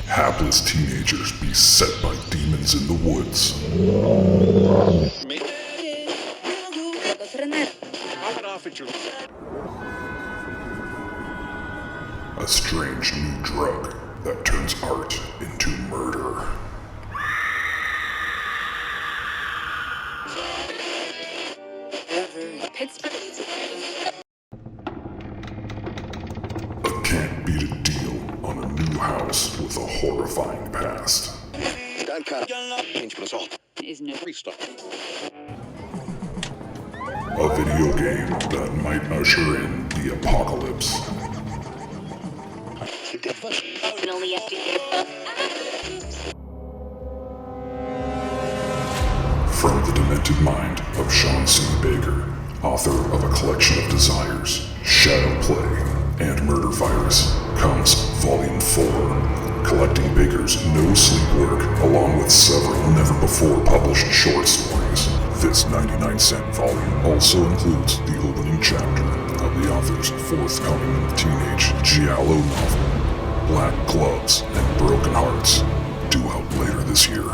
Hapless teenagers beset by demons in the woods. A strange new drug that turns art into murder. A can't beat a deal on a new house with a horrifying past. A video game that might usher in the apocalypse. From the demented mind of Sean C. Baker, author of A Collection of Desires, Shadow Play, and Murder Virus, comes Volume 4, collecting Baker's no-sleep work along with several never-before-published short stories. This 99-cent volume also includes the opening chapter of the author's forthcoming teenage giallo novel, Black Gloves and Broken Hearts, due out later this year.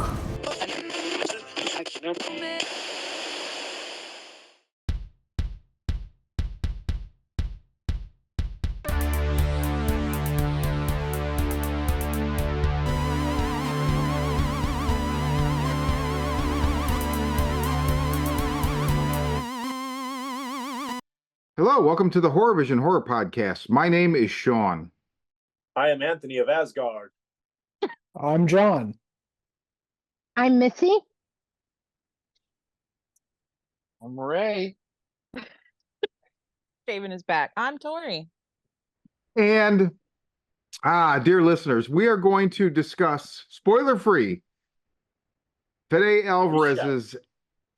Hello, welcome to the Horror Vision Horror Podcast. My name is Sean. I am Anthony of Asgard. I'm John. I'm Missy. I'm Ray. Shaven is back. I'm Tori. And, dear listeners, we are going to discuss, spoiler-free, Fede Alvarez's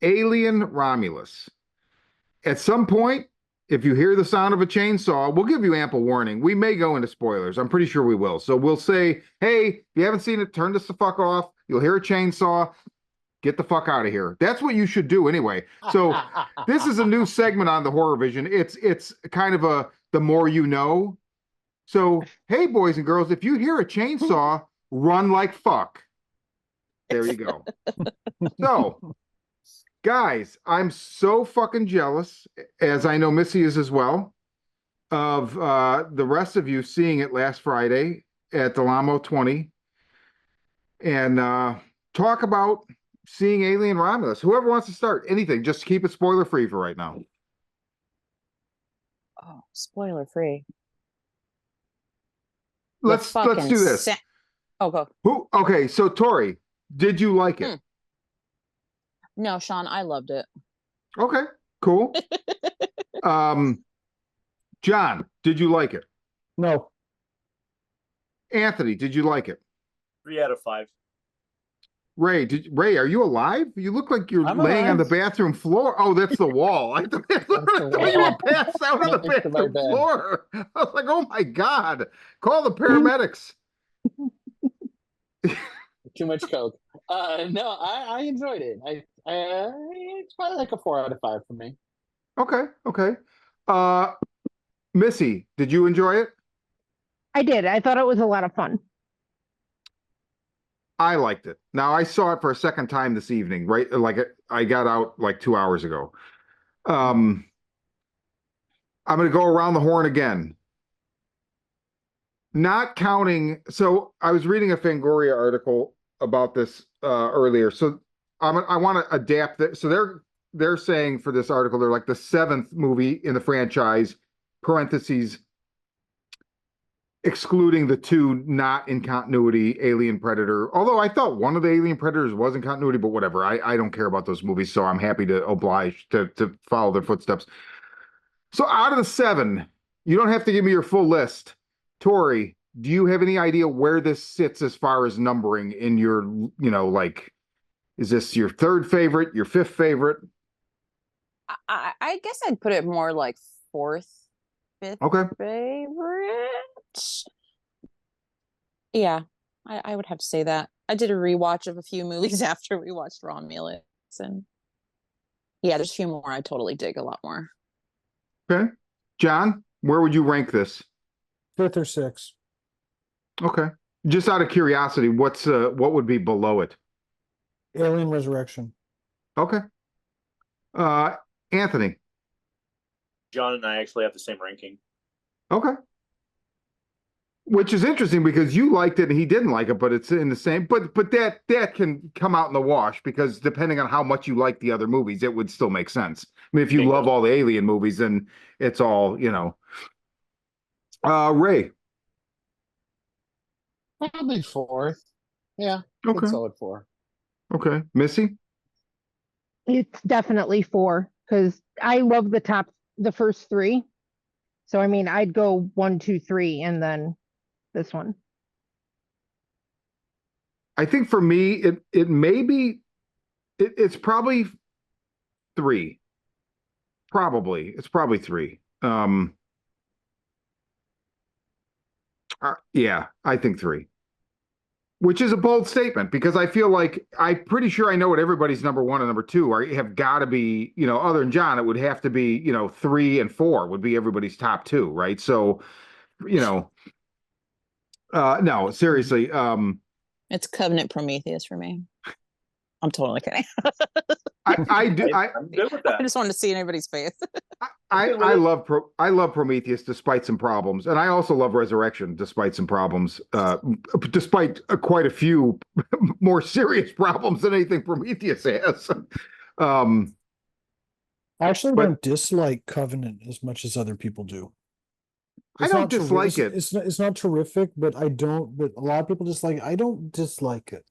Alien Romulus. At some point, if you hear the sound of a chainsaw, we'll give you ample warning. We may go into spoilers. I'm pretty sure we will. So we'll say, hey, if you haven't seen it, turn this the fuck off. You'll hear a chainsaw. Get the fuck out of here. That's what you should do anyway. So this is a new segment on the Horror Vision. It's kind of the more you know. So, hey, boys and girls, if you hear a chainsaw, run like fuck. There you go. So, guys, I'm so fucking jealous, as I know Missy is as well, of the rest of you seeing it last Friday at the Lamo 20 and talk about seeing Alien Romulus. Whoever wants to start, anything, just keep it spoiler free for right now. Oh, spoiler free. Let's do this. Go. Okay, so Tori, did you like it? No, Sean, I loved it. Okay, cool. John, did you like it? No. Anthony, did you like it? 3 out of 5. Ray, are you alive? You look like you're laying on the bathroom floor. Oh, that's the wall. I thought you were passed out on the bathroom floor. I was like, oh my God. Call the paramedics. Too much coke. No, I enjoyed it. It's probably like a 4 out of 5 for me. Okay. Missy, did you enjoy it? I did. I thought it was a lot of fun. I liked it. Now, I saw it for a second time this evening, right? Like, I got out like 2 hours ago. I'm going to go around the horn again. Not counting. So I was reading a Fangoria article about this earlier. So I want to adapt that. So they're saying for this article, they're like the 7th movie in the franchise, parentheses, excluding the 2 not in continuity, Alien Predator. Although I thought one of the Alien Predators was in continuity, but whatever. I don't care about those movies, so I'm happy to oblige to follow their footsteps. So out of the 7, you don't have to give me your full list. Tori, do you have any idea where this sits as far as numbering in your, like, is this your 3rd favorite, your 5th favorite? I guess I'd put it more like 4th, 5th favorite. Yeah, I would have to say that. I did a rewatch of a few movies after we watched Romulus, and Yeah, there's a few more I totally dig a lot more. Okay. John, where would you rank this? 5th or 6th. Okay. Just out of curiosity, what would be below it? Alien Resurrection. Okay. Uh, Anthony. John and I actually have the same ranking. Okay. Which is interesting because you liked it and he didn't like it, but it's in the same. But that can come out in the wash because depending on how much you like the other movies, it would still make sense. I mean, if you Bingo. love all the Alien movies, then it's all, you know. Ray. Probably 4th. Yeah, Okay. good solid 4. Okay. Missy. It's definitely 4 because I love the first 3. So I mean, I'd go 1, 2, 3, and then this one. I think for me, it may be, it's probably 3. Probably. It's probably 3. Yeah, I think 3. Which is a bold statement because I feel like I'm pretty sure I know what everybody's number 1 and number 2 are. Have got to be, you know, other than John, it would have to be, you know, 3 and 4 would be everybody's top 2, right? So, you know, no, seriously, It's Covenant Prometheus for me. I'm totally kidding. I do I'm good with I that. just wanted to see anybody's face. I love Prometheus despite some problems, and I also love Resurrection despite some problems, despite quite a few more serious problems than anything Prometheus has. I actually But- don't dislike Covenant as much as other people do. I It's don't not terri- dislike it. It's not terrific, but I don't. But a lot of people dislike it. I don't dislike it.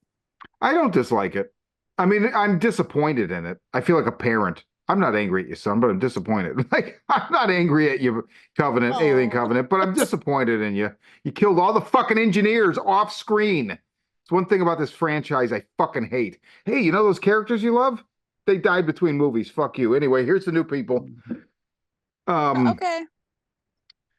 I don't dislike it. I mean, I'm disappointed in it. I feel like a parent. I'm not angry at you, son, but I'm disappointed. Like, I'm not angry at you, Covenant, Alien Aw. Covenant, but I'm disappointed in you. You killed all the fucking engineers off screen. It's one thing about this franchise I fucking hate. Hey, you know those characters you love? They died between movies. Fuck you. Anyway, here's the new people. Okay.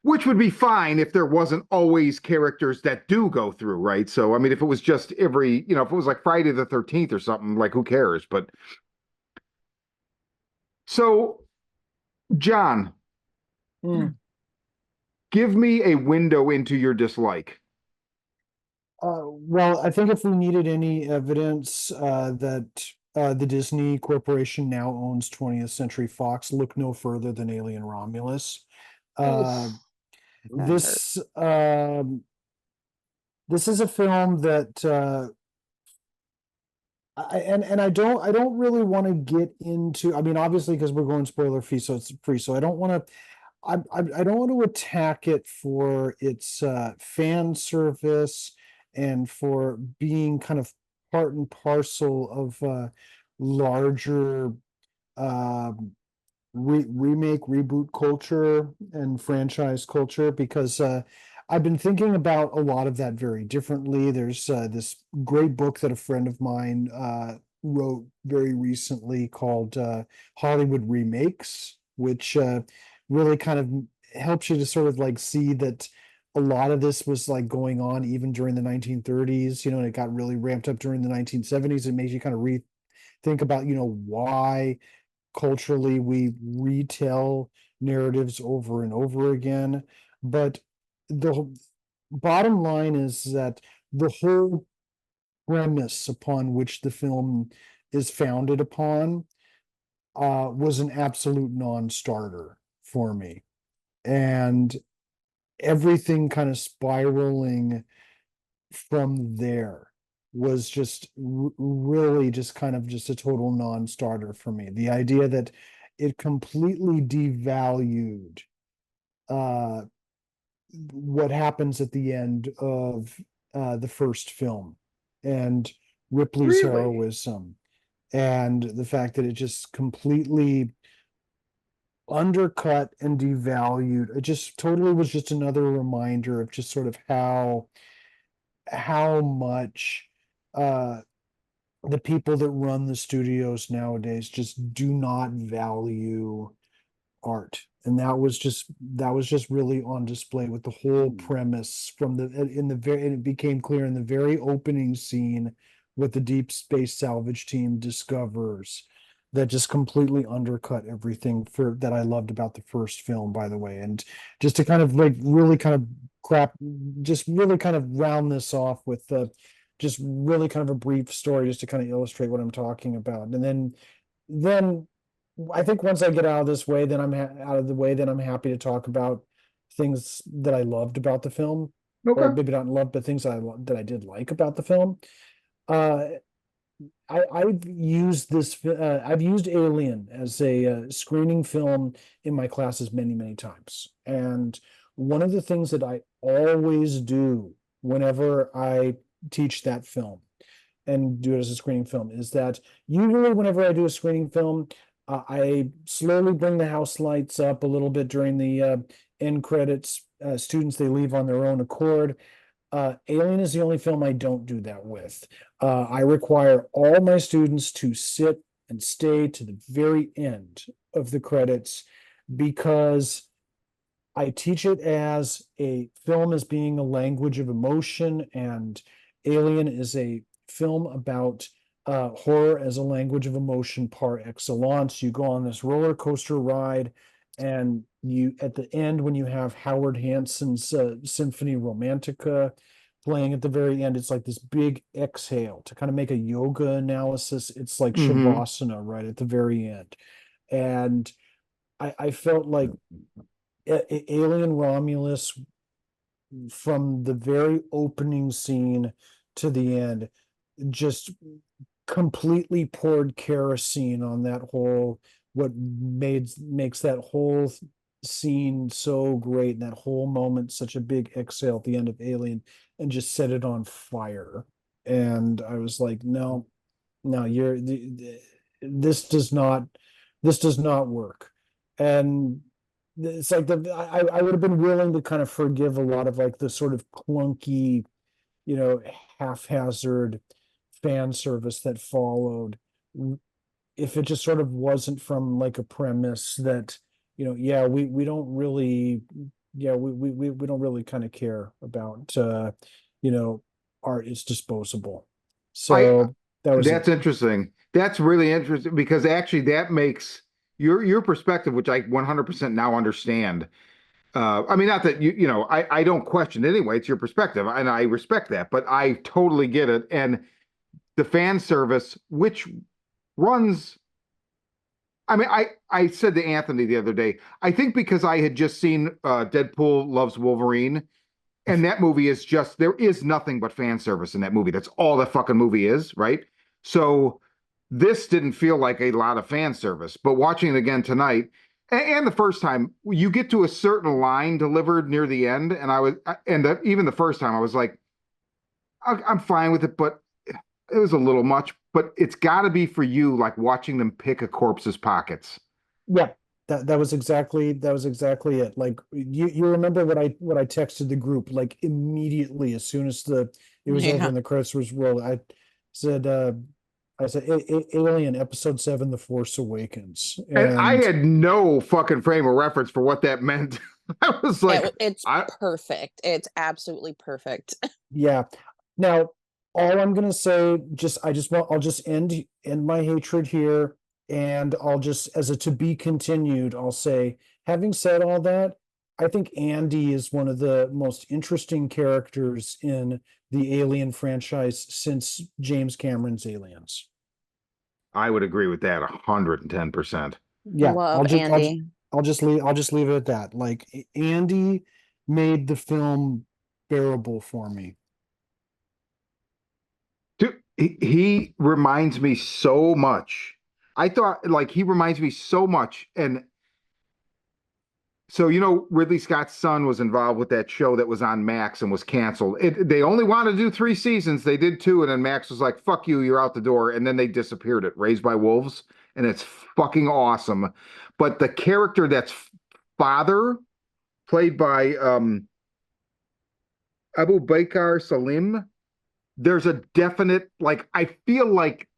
Which would be fine if there wasn't always characters that do go through, right? So, I mean, if it was just every, you know, if it was like Friday the 13th or something, like who cares? But so, John, give me a window into your dislike. Well, I think if we needed any evidence that the Disney Corporation now owns 20th Century Fox, look no further than Alien Romulus. That This this is a film that I don't really want to get into. I mean, obviously, because we're going spoiler free, so it's free. So I don't want to. I don't want to attack it for its fan service and for being kind of part and parcel of larger remake reboot culture and franchise culture, because I've been thinking about a lot of that very differently. There's this great book that a friend of mine wrote very recently called Hollywood Remakes, which really kind of helps you to sort of like see that a lot of this was like going on even during the 1930s, you know, and it got really ramped up during the 1970s. It makes you kind of rethink about, you know, why culturally we retell narratives over and over again. But the bottom line is that the whole premise upon which the film is founded upon was an absolute non-starter for me. And everything kind of spiraling from there was just really just kind of just a total non-starter for me. The idea that it completely devalued what happens at the end of the first film and Ripley's Really? heroism, and the fact that it just completely undercut and devalued. It just totally was just another reminder of just sort of how much the people that run the studios nowadays just do not value art. And that was just really on display with the whole premise from and it became clear in the very opening scene what the Deep Space Salvage team discovers. that just completely undercut everything that I loved about the first film, by the way. And just to kind of like really kind of just really kind of round this off with just really kind of a brief story just to kind of illustrate what I'm talking about. And then I think once I get out of this way, then out of the way, then I'm happy to talk about things that I loved about the film, or Okay. maybe not loved, but things that I did like about the film. Uh, I've used I've used Alien as a screening film in my classes many, many times. And one of the things that I always do whenever I teach that film and do it as a screening film is that usually whenever I do a screening film, I slowly bring the house lights up a little bit during the end credits. Students, they leave on their own accord. Alien is the only film I don't do that with. I require all my students to sit and stay to the very end of the credits because I teach it as a film as being a language of emotion, and Alien is a film about horror as a language of emotion par excellence. You go on this roller coaster ride, and you at the end when you have Howard Hanson's Symphony Romantica playing at the very end, it's like this big exhale to kind of make a yoga analysis. It's like Shavasana right at the very end, and I felt like Alien Romulus, from the very opening scene to the end, just completely poured kerosene on that whole, what makes that whole scene so great, and that whole moment such a big exhale at the end of Alien, and just set it on fire. And I was like, no, this does not work. And it's like I would have been willing to kind of forgive a lot of like the sort of clunky, haphazard fan service that followed if it just sort of wasn't from like a premise that, yeah, we don't really, yeah, we don't really kind of care about, art is disposable. So that was That's interesting. That's really interesting because actually that makes your perspective, which I 100% now understand. I mean, not that I don't question it anyway. It's your perspective, and I respect that. But I totally get it. And the fan service, which runs, I mean, I said to Anthony the other day, I think because I had just seen Deadpool Loves Wolverine, and that movie is just, there is nothing but fan service in that movie. That's all that fucking movie is, right? So this didn't feel like a lot of fan service, but watching it again tonight and the first time, you get to a certain line delivered near the end, and even the first time I was like, I'm fine with it, but it was a little much. But it's got to be for you, like watching them pick a corpse's pockets. Yeah, that was exactly it. Like you remember what I texted the group like immediately as soon as it was over and the credits was rolled. said I said Alien Episode 7, The Force Awakens. And I had no fucking frame of reference for what that meant. I was like, it's perfect. It's absolutely perfect. Yeah. Now, all I'm gonna say, I'll just end my hatred here, and I'll just, as a to be continued, I'll say, having said all that, I think Andy is one of the most interesting characters in the Alien franchise since James Cameron's Aliens. I would agree with that 110%. Yeah, Love Andy. I'll just leave it at that. Like Andy made the film bearable for me. Dude, he reminds me so much. I thought like he reminds me so much. And so, Ridley Scott's son was involved with that show that was on Max and was canceled. They only wanted to do 3 seasons. They did 2. And then Max was like, fuck you, you're out the door. And then they disappeared it, Raised by Wolves. And it's fucking awesome. But the character that's father, played by Abu Bakr Salim, there's a definite, like, I feel like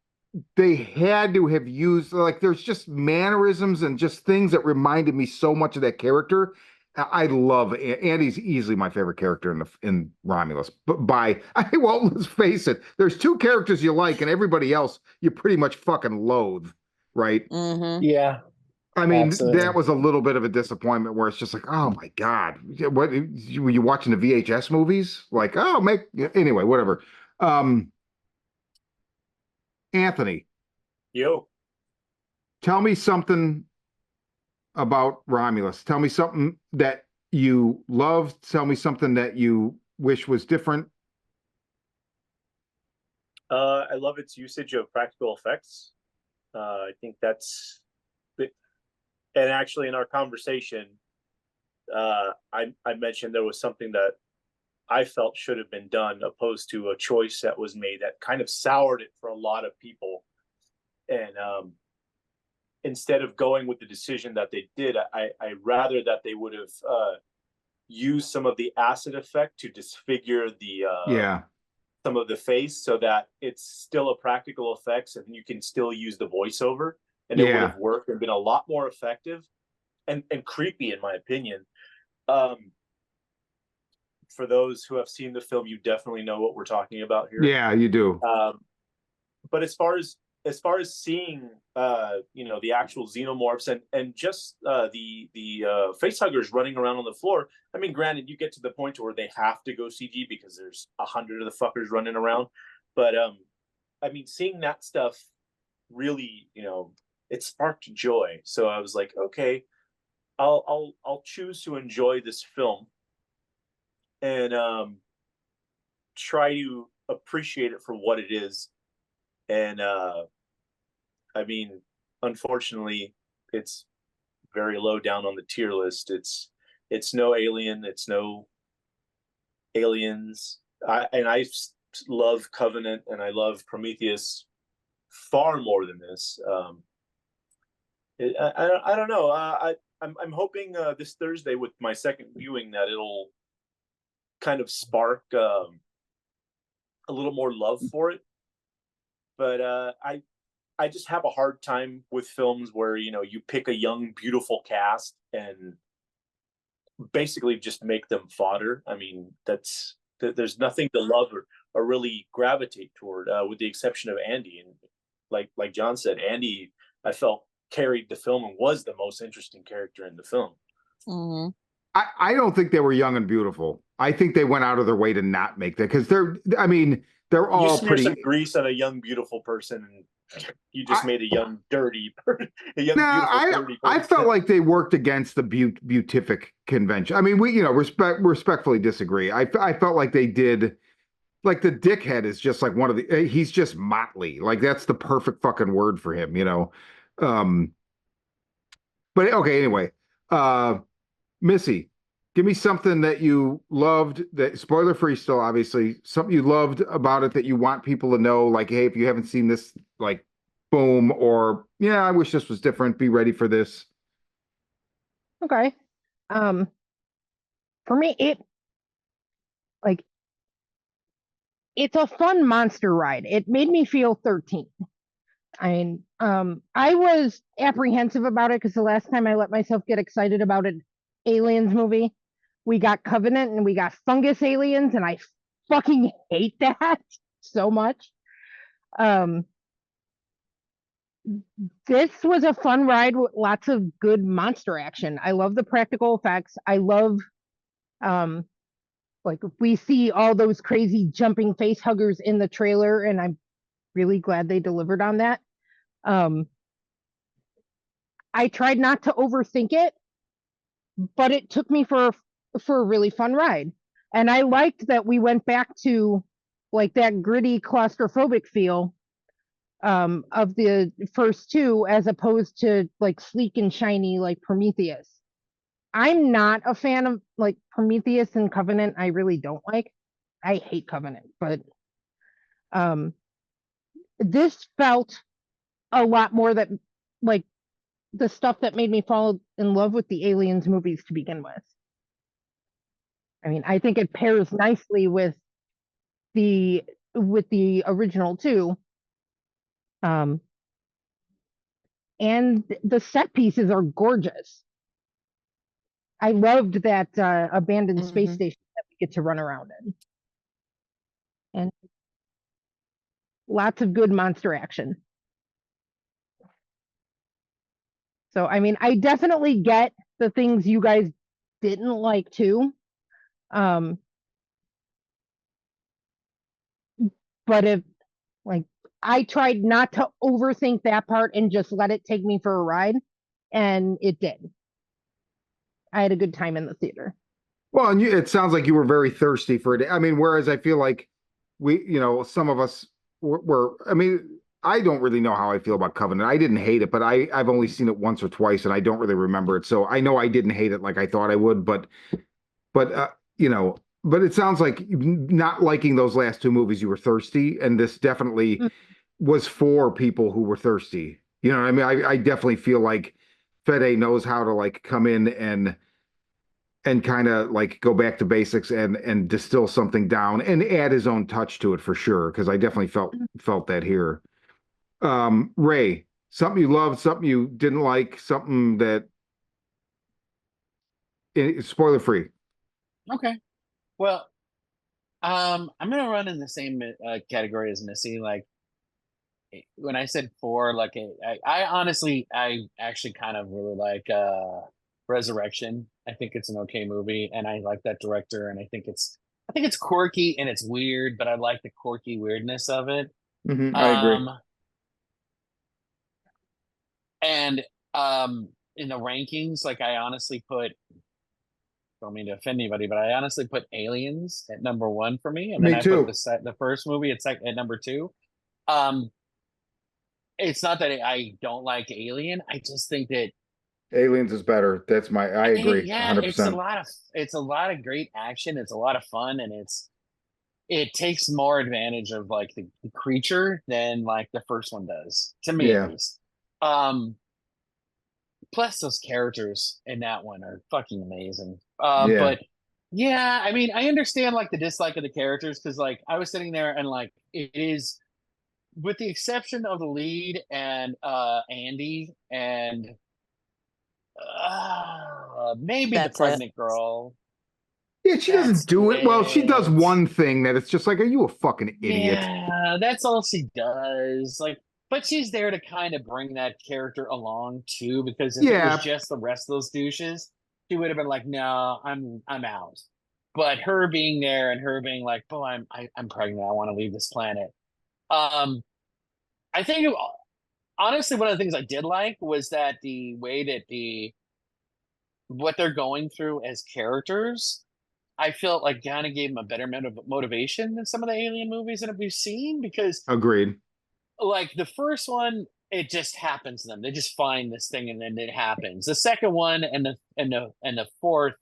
they had to have used, like, there's just mannerisms and just things that reminded me so much of that character. I love Andy's easily my favorite character in Romulus. But let's face it, there's 2 characters you like and everybody else you pretty much fucking loathe. right? Mm-hmm. Yeah. I mean, Absolutely. that was a little bit of a disappointment where it's just like, oh my God, what were you watching the VHS movies? Like, oh, anyway, whatever. Anthony, Yo. tell me something about Romulus. Tell me something that you loved. Tell me something that you wish was different. I love its usage of practical effects. I think that's, and actually in our conversation, I mentioned there was something that I felt should have been done, opposed to a choice that was made that kind of soured it for a lot of people. And instead of going with the decision that they did, I rather that they would have used some of the acid effect to disfigure the Yeah. some of the face, so that it's still a practical effects and you can still use the voiceover, and it would Yeah. have worked and been a lot more effective and creepy, in my opinion. Um, for those who have seen the film, you definitely know what we're talking about here. Yeah, you do. But as far as seeing the actual xenomorphs and just the face huggers running around on the floor, I mean, granted, you get to the point where they have to go CG because there's 100 of the fuckers running around, but I mean, seeing that stuff really, it sparked joy. So I was like, okay, I'll choose to enjoy this film and try to appreciate it for what it is. And I mean, unfortunately, it's very low down on the tier list. It's no Alien, it's no Aliens. I love Covenant and I love Prometheus far more than this. I don't know. I'm hoping this Thursday with my second viewing that it'll kind of spark a little more love for it. But I just have a hard time with films where you pick a young, beautiful cast and basically just make them fodder. I mean, there's nothing to love or really gravitate toward, with the exception of Andy. And like John said, Andy, I felt carried the film and was the most interesting character in the film. Mm-hmm. I don't think they were young and beautiful. I think they went out of their way to not make that because they're all you smear pretty. some grease on a young, beautiful person, and you just made a young, dirty, a young, No, beautiful, dirty person. I felt like they worked against the beatific convention. I mean, we respectfully disagree. I felt like they did. Like the dickhead is just like one of the. He's just motley. Like that's the perfect fucking word for him. But okay, anyway. Missy, give me something that you loved, that spoiler free still, obviously, something you loved about it that you want people to know, like, hey, if you haven't seen this, like, boom, or yeah, I wish this was different, be ready for this. Okay. For me, it's a fun monster ride. It made me feel 13. I mean, I was apprehensive about it because the last time I let myself get excited about an Aliens movie, we got Covenant and we got fungus aliens, and I fucking hate that so much. This was a fun ride with lots of good monster action. I love the practical effects. I love, like we see all those crazy jumping face huggers in the trailer, and I'm really glad they delivered on that. I tried not to overthink it, but it took me for a really fun ride. And I liked that we went back to like that gritty claustrophobic feel of the first two, as opposed to like sleek and shiny like Prometheus. I'm not a fan of like Prometheus and Covenant. I really don't like. I hate Covenant, but this felt a lot more that like the stuff that made me fall in love with the Aliens movies to begin with. I mean, I think it pairs nicely with the original two. And the set pieces are gorgeous. I loved that abandoned space station that we get to run around in. And lots of good monster action. So, I mean, I definitely get the things you guys didn't like too. But if, like, I tried not to overthink that part and just let it take me for a ride, and it did. I had a good time in the theater. Well, and it sounds like you were very thirsty for it. I mean, whereas I feel like some of us I mean, I don't really know how I feel about Covenant. I didn't hate it, but I've only seen it once or twice and I don't really remember it. So I know I didn't hate it like I thought I would, but but it sounds like not liking those last two movies, you were thirsty, and this definitely was for people who were thirsty. You know what I mean? I definitely feel like Fede knows how to like come in and kind of like go back to basics and distill something down and add his own touch to it for sure. Because I definitely felt that here. Ray, something you loved, something you didn't like, something that spoiler free. Okay. Well, I'm gonna run in the same category as Missy. Like when I said four, like I honestly, I actually kind of really like Resurrection. I think it's an okay movie, and I like that director, and I think it's quirky and it's weird, but I like the quirky weirdness of it. I agree. And in the rankings, like I honestly don't mean to offend anybody, but I honestly put Aliens at number one for me, and then Me I too. put the first movie at number two. It's not that I don't like Alien. I just think that Aliens is better. I agree yeah, 100%. it's a lot of great action. It's a lot of fun, and it takes more advantage of like the creature than like the first one does, to me at least. Plus those characters in that one are fucking amazing. But yeah, I mean, I understand like the dislike of the characters because like I was sitting there and like it is, with the exception of the lead and Andy and maybe the That's it. pregnant girl. Yeah, she doesn't do it. Well, she does one thing that it's just like, are you a fucking idiot? Yeah, that's all she does. Like, but she's there to kind of bring that character along too, because if it was just the rest of those douches, she would have been like, "No, I'm out." But her being there and her being like, "Oh, I'm pregnant. I want to leave this planet." I think honestly, one of the things I did like was that the way that what they're going through as characters, I felt like kind of gave them a better motivation than some of the Alien movies that we've seen, because Agreed. like the first one, it just happens to them. They just find this thing and then it happens. The second one and the fourth,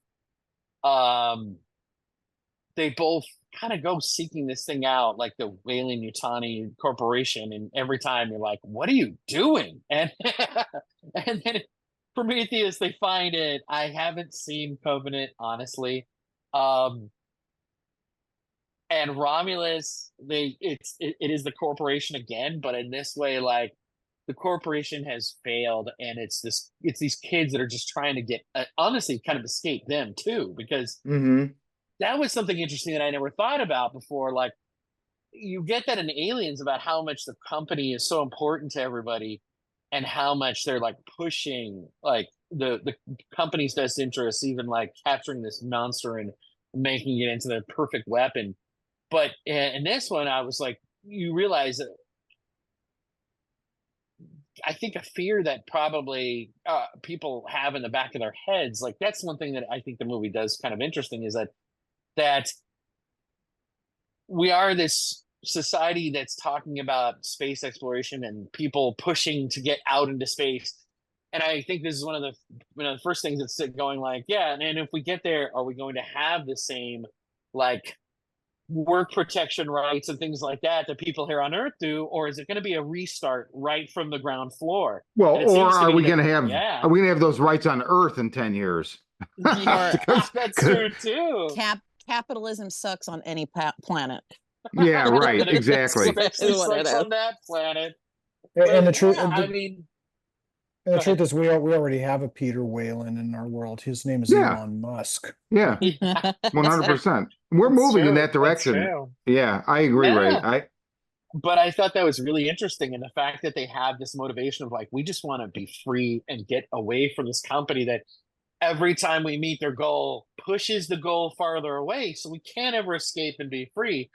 they both kind of go seeking this thing out, like the Weyland Yutani Corporation, and every time you're like, what are you doing? And and then Prometheus, they find it. I haven't seen Covenant, honestly. And Romulus, it is the corporation again, but in this way, like the corporation has failed, and it's these kids that are just trying to get honestly kind of escape them too, because that was something interesting that I never thought about before. Like you get that in Aliens about how much the company is so important to everybody, and how much they're like pushing like the company's best interests, even like capturing this monster and making it into the perfect weapon. But in this one, I was like, you realize that I think a fear that probably people have in the back of their heads, like that's one thing that I think the movie does kind of interesting, is that we are this society that's talking about space exploration and people pushing to get out into space. And I think this is one of the first things that's going like, yeah, and if we get there, are we going to have the same like work protection rights and things like that people here on Earth do, or is it going to be a restart right from the ground floor? Well, or are we going to have those rights on Earth in 10 years? Yeah, that's true too. Capitalism sucks on any planet. Yeah, right. Exactly. Especially sucks on that planet. And the truth, I mean, and the truth is, we already have a Peter Weyland in our world. His name is Elon Musk. Yeah, 100%. We're moving in that direction. Yeah, I agree, Ray. but I thought that was really interesting. And the fact that they have this motivation of like, we just want to be free and get away from this company that every time we meet their goal pushes the goal farther away. So we can't ever escape and be free.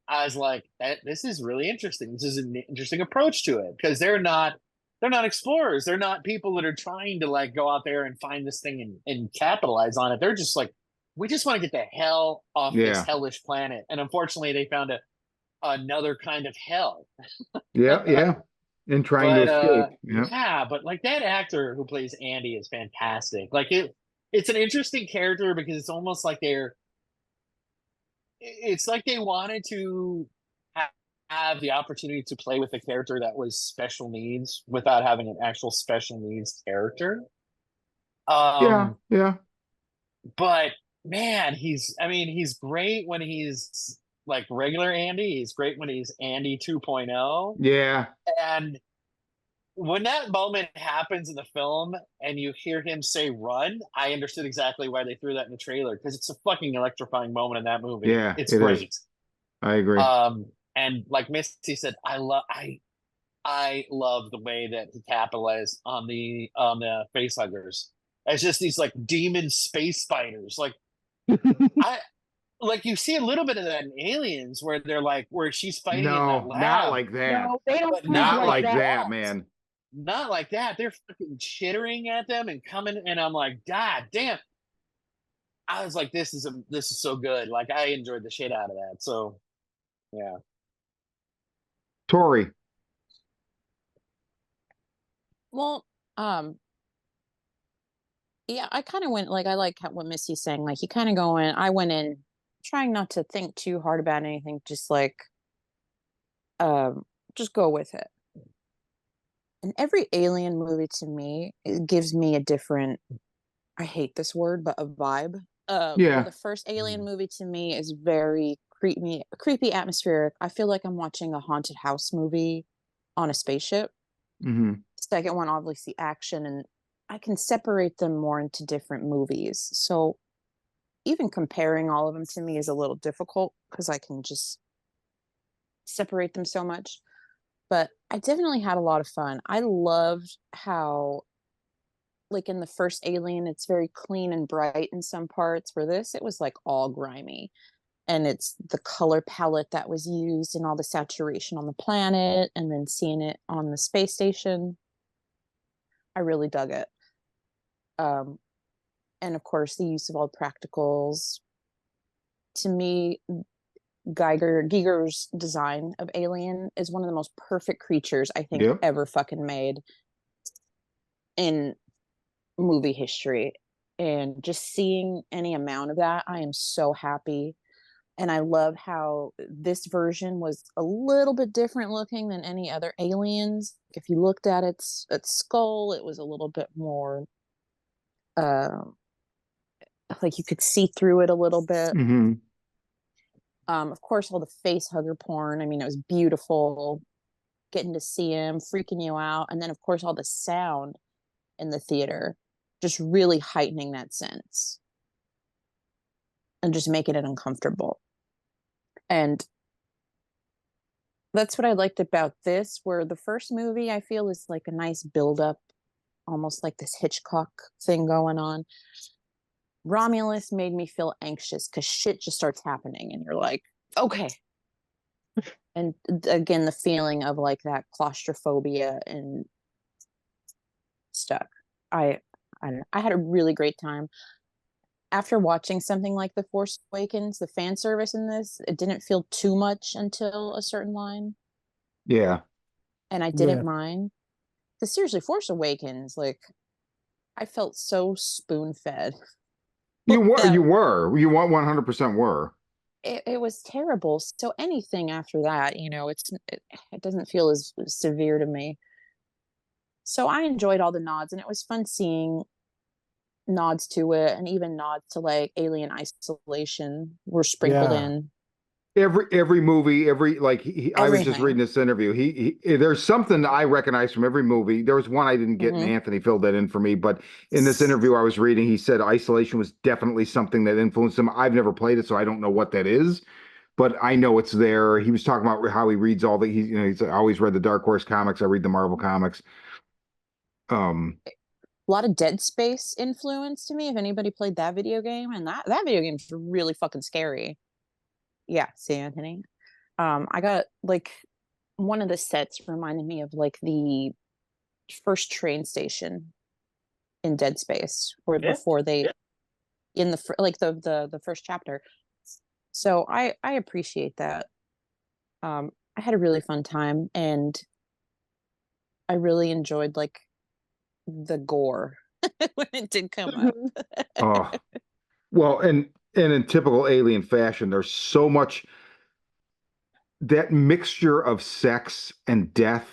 I was like, this is really interesting. This is an interesting approach to it because they're not explorers. They're not people that are trying to like go out there and find this thing and capitalize on it. They're just like, we just want to get the hell off this hellish planet. And unfortunately, they found another kind of hell. Yeah. And trying to escape. Yeah, but like that actor who plays Andy is fantastic. Like it's an interesting character because it's almost like it's like they wanted to have the opportunity to play with a character that was special needs without having an actual special needs character. Yeah. But man, he's great when he's like regular Andy. He's great when he's Andy 2.0. Yeah. And when that moment happens in the film and you hear him say run, I understood exactly why they threw that in the trailer because it's a fucking electrifying moment in that movie. Yeah, it's great. I agree. And like Misty said, I love the way that he capitalized on the facehuggers. It's just these like demon space spiders. Like you see a little bit of that in Aliens where they're like where she's fighting in that lab. Not like that. No, they don't. Not like that, man. Not like that. They're fucking chittering at them and coming, and I'm like, God damn. I was like, this is so good. Like I enjoyed the shit out of that. So yeah. Tori. Well, yeah, I kind of went like I like what Missy's saying. Like you kind of go in. I went in trying not to think too hard about anything. Just like, just go with it. And every alien movie to me, it gives me a different. I hate this word, but a vibe. The first Alien movie to me is very creepy, atmospheric. I feel like I'm watching a haunted house movie on a spaceship. Mm-hmm. Second one, obviously, action, and I can separate them more into different movies. So even comparing all of them to me is a little difficult because I can just separate them so much. But I definitely had a lot of fun. I loved how, like in the first Alien, it's very clean and bright in some parts. For this, it was like all grimy. And it's the color palette that was used and all the saturation on the planet and then seeing it on the space station. I really dug it. And of course, the use of all practicals. To me, Giger's design of Alien is one of the most perfect creatures I think ever fucking made in movie history. And just seeing any amount of that, I am so happy. And I love how this version was a little bit different looking than any other Aliens. If you looked at its skull, it was a little bit more like you could see through it a little bit. Mm-hmm. Of course, all the face hugger porn. I mean, it was beautiful. Getting to see him, freaking you out. And then, of course, all the sound in the theater, just really heightening that sense. And just making it uncomfortable. And that's what I liked about this, where the first movie, I feel, is like a nice build-up, almost like this Hitchcock thing going on. Romulus made me feel anxious because shit just starts happening and you're like, okay. And again, the feeling of like that claustrophobia and stuff. I had a really great time. After watching something like The Force Awakens, the fan service in this, it didn't feel too much until a certain line. Yeah. And I didn't mind. Because seriously, Force Awakens, like, I felt so spoon-fed. You were 100% were. It was terrible. So anything after that, it doesn't feel as severe to me. So I enjoyed all the nods, and it was fun seeing nods to it, and even nods to like Alien Isolation were sprinkled in. Every movie, I was just reading this interview. He there's something I recognize from every movie. There was one I didn't get, and Anthony filled that in for me. But in this interview I was reading, he said Isolation was definitely something that influenced him. I've never played it, so I don't know what that is. but I know it's there. He was talking about how he reads all the, he's always read the Dark Horse comics. I read the Marvel comics. A lot of Dead Space influence to me. If anybody played that video game, and that video game's really fucking scary. Yeah, see, Anthony. I got like one of the sets reminded me of like the first train station in Dead Space, where before they in the like the first chapter. So I appreciate that. I had a really fun time, and I really enjoyed like the gore when it did come up. Oh, well, and in typical Alien fashion, there's so much that mixture of sex and death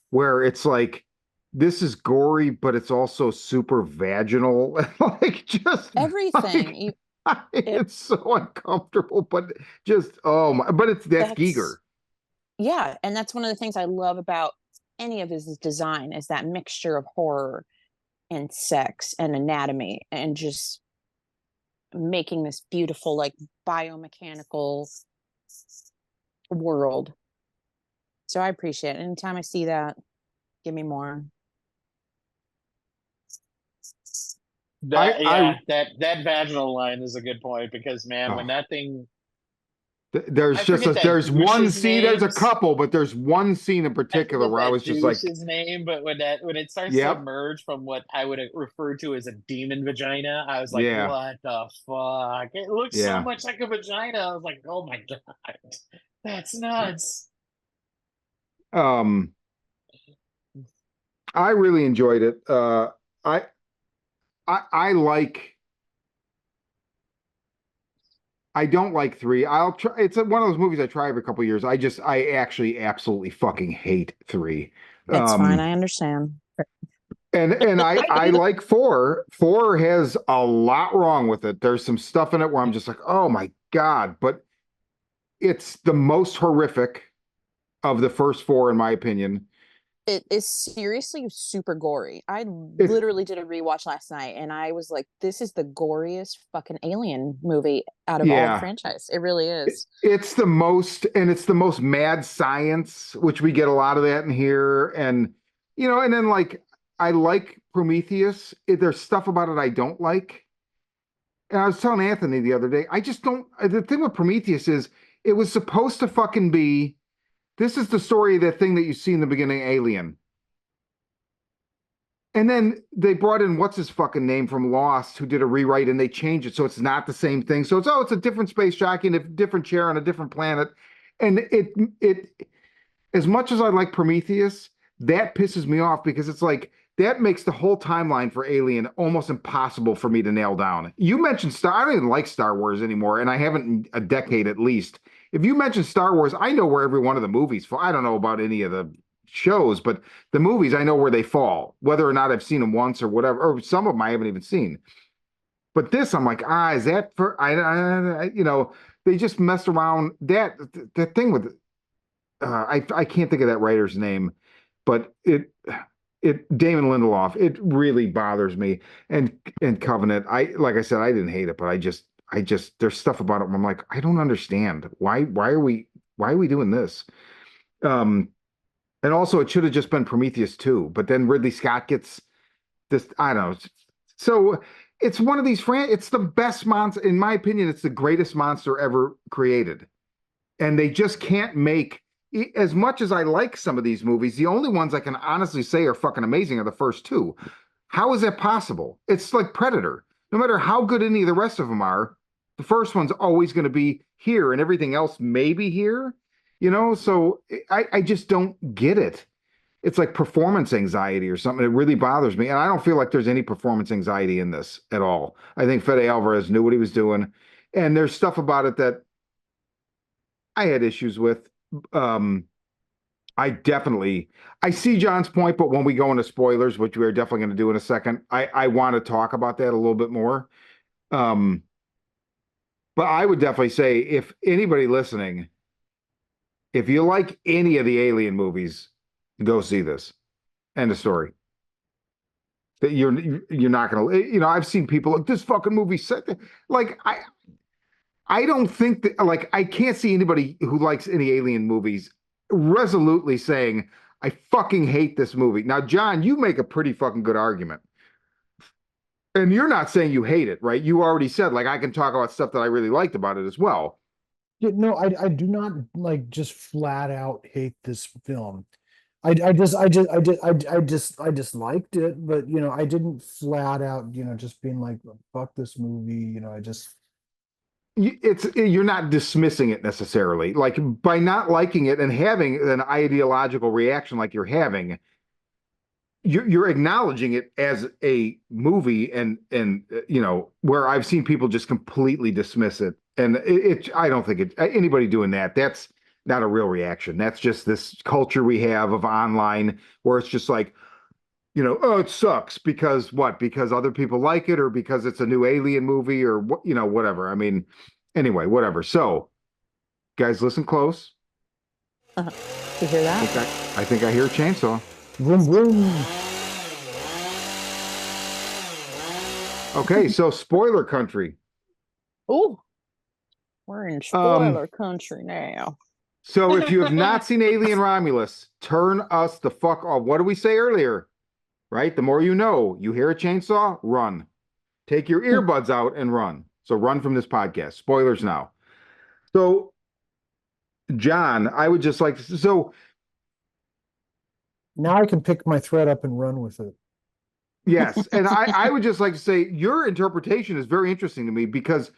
where it's like this is gory, but it's also super vaginal. Like just Everything. it's so uncomfortable, but just oh my, but that's Giger. Yeah, and that's one of the things I love about any of his design is that mixture of horror and sex and anatomy and just making this beautiful like biomechanical world. So I appreciate it. Anytime I see that, give me more. That vaginal line is a good point because man, when that thing there's there's one scene, there's a couple, but there's one scene in particular where I was just like his name, but when it starts to emerge from what I would refer to as a demon vagina, I was like, what the fuck? It looks so much like a vagina. I was like, oh my god, that's nuts. I really enjoyed it. I don't like 3. I'll try. It's one of those movies I try every couple of years. I actually absolutely fucking hate 3. It's fine. I understand. And I like 4. 4 has a lot wrong with it. There's some stuff in it where I'm just like, oh my God. But it's the most horrific of the first 4, in my opinion. It is seriously super gory. I literally did a rewatch last night and I was like, this is the goriest fucking Alien movie out of all the franchise. It really is. It's the most mad science, which we get a lot of that in here. And, and then like, I like Prometheus. There's stuff about it I don't like. And I was telling Anthony the other day, I just don't, the thing with Prometheus is it was supposed to fucking be, this is the story of that thing that you see in the beginning, Alien. And then they brought in what's his fucking name from Lost, who did a rewrite, and they changed it so it's not the same thing. So it's a different space jockey in a different chair on a different planet. And it as much as I like Prometheus, that pisses me off because it's like that makes the whole timeline for Alien almost impossible for me to nail down. You mentioned I don't even like Star Wars anymore, and I haven't in a decade at least. If you mention Star Wars, I know where every one of the movies fall. I don't know about any of the shows, but the movies, I know where they fall, whether or not I've seen them once or whatever, or some of them I haven't even seen. But this, I'm like, is that for, they just messed around. That thing with, I can't think of that writer's name, but Damon Lindelof, it really bothers me. And Covenant, like I said, I didn't hate it, but I just there's stuff about it where I'm like, I don't understand why are we doing this? And also it should have just been Prometheus 2, but then Ridley Scott gets this, I don't know. So it's one of these it's the best monster, in my opinion, it's the greatest monster ever created. And they just can't make, as much as I like some of these movies, the only ones I can honestly say are fucking amazing are the first 2. How is that possible? It's like Predator. No matter how good any of the rest of them are, the first one's always going to be here and everything else may be here, so I just don't get it. It's like performance anxiety or something. It really bothers me. And I don't feel like there's any performance anxiety in this at all. I think Fede Alvarez knew what he was doing. And there's stuff about it that I had issues with. I see John's point, but when we go into spoilers, which we're definitely going to do in a second, I want to talk about that a little bit more. But I would definitely say, if anybody listening, if you like any of the Alien movies, go see this. End of story. That you're not going to, I've seen people like, this fucking movie set, like I don't think that, like, I can't see anybody who likes any alien movies resolutely saying, I fucking hate this movie. Now, John, you make a pretty fucking good argument. And you're not saying you hate it, right? You already said, like, I can talk about stuff that I really liked about it as well. Yeah, no, I do not like just flat out hate this film. I just liked it, but I didn't flat out, just being like, fuck this movie. I just You're not dismissing it necessarily. Like, by not liking it and having an ideological reaction like you're having, you're acknowledging it as a movie, and where I've seen people just completely dismiss it, and I don't think anybody doing that, that's not a real reaction. That's just this culture we have of online where it's just like, oh, it sucks because what? Because other people like it, or because it's a new alien movie, or what, whatever. I mean, anyway, whatever. So, guys, listen close. You hear that? I think I hear a chainsaw. vroom vroom. Okay, so spoiler country. Ooh, we're in spoiler country now. So if you have not seen Alien Romulus, turn us the fuck off. What did we say earlier? Right? The more you know. You hear a chainsaw, run. Take your earbuds out and run. So run from this podcast. Spoilers now. So, John, I would just like to, so Now I can pick my thread up and run with it. yes, and I would just like to say your interpretation is very interesting to me because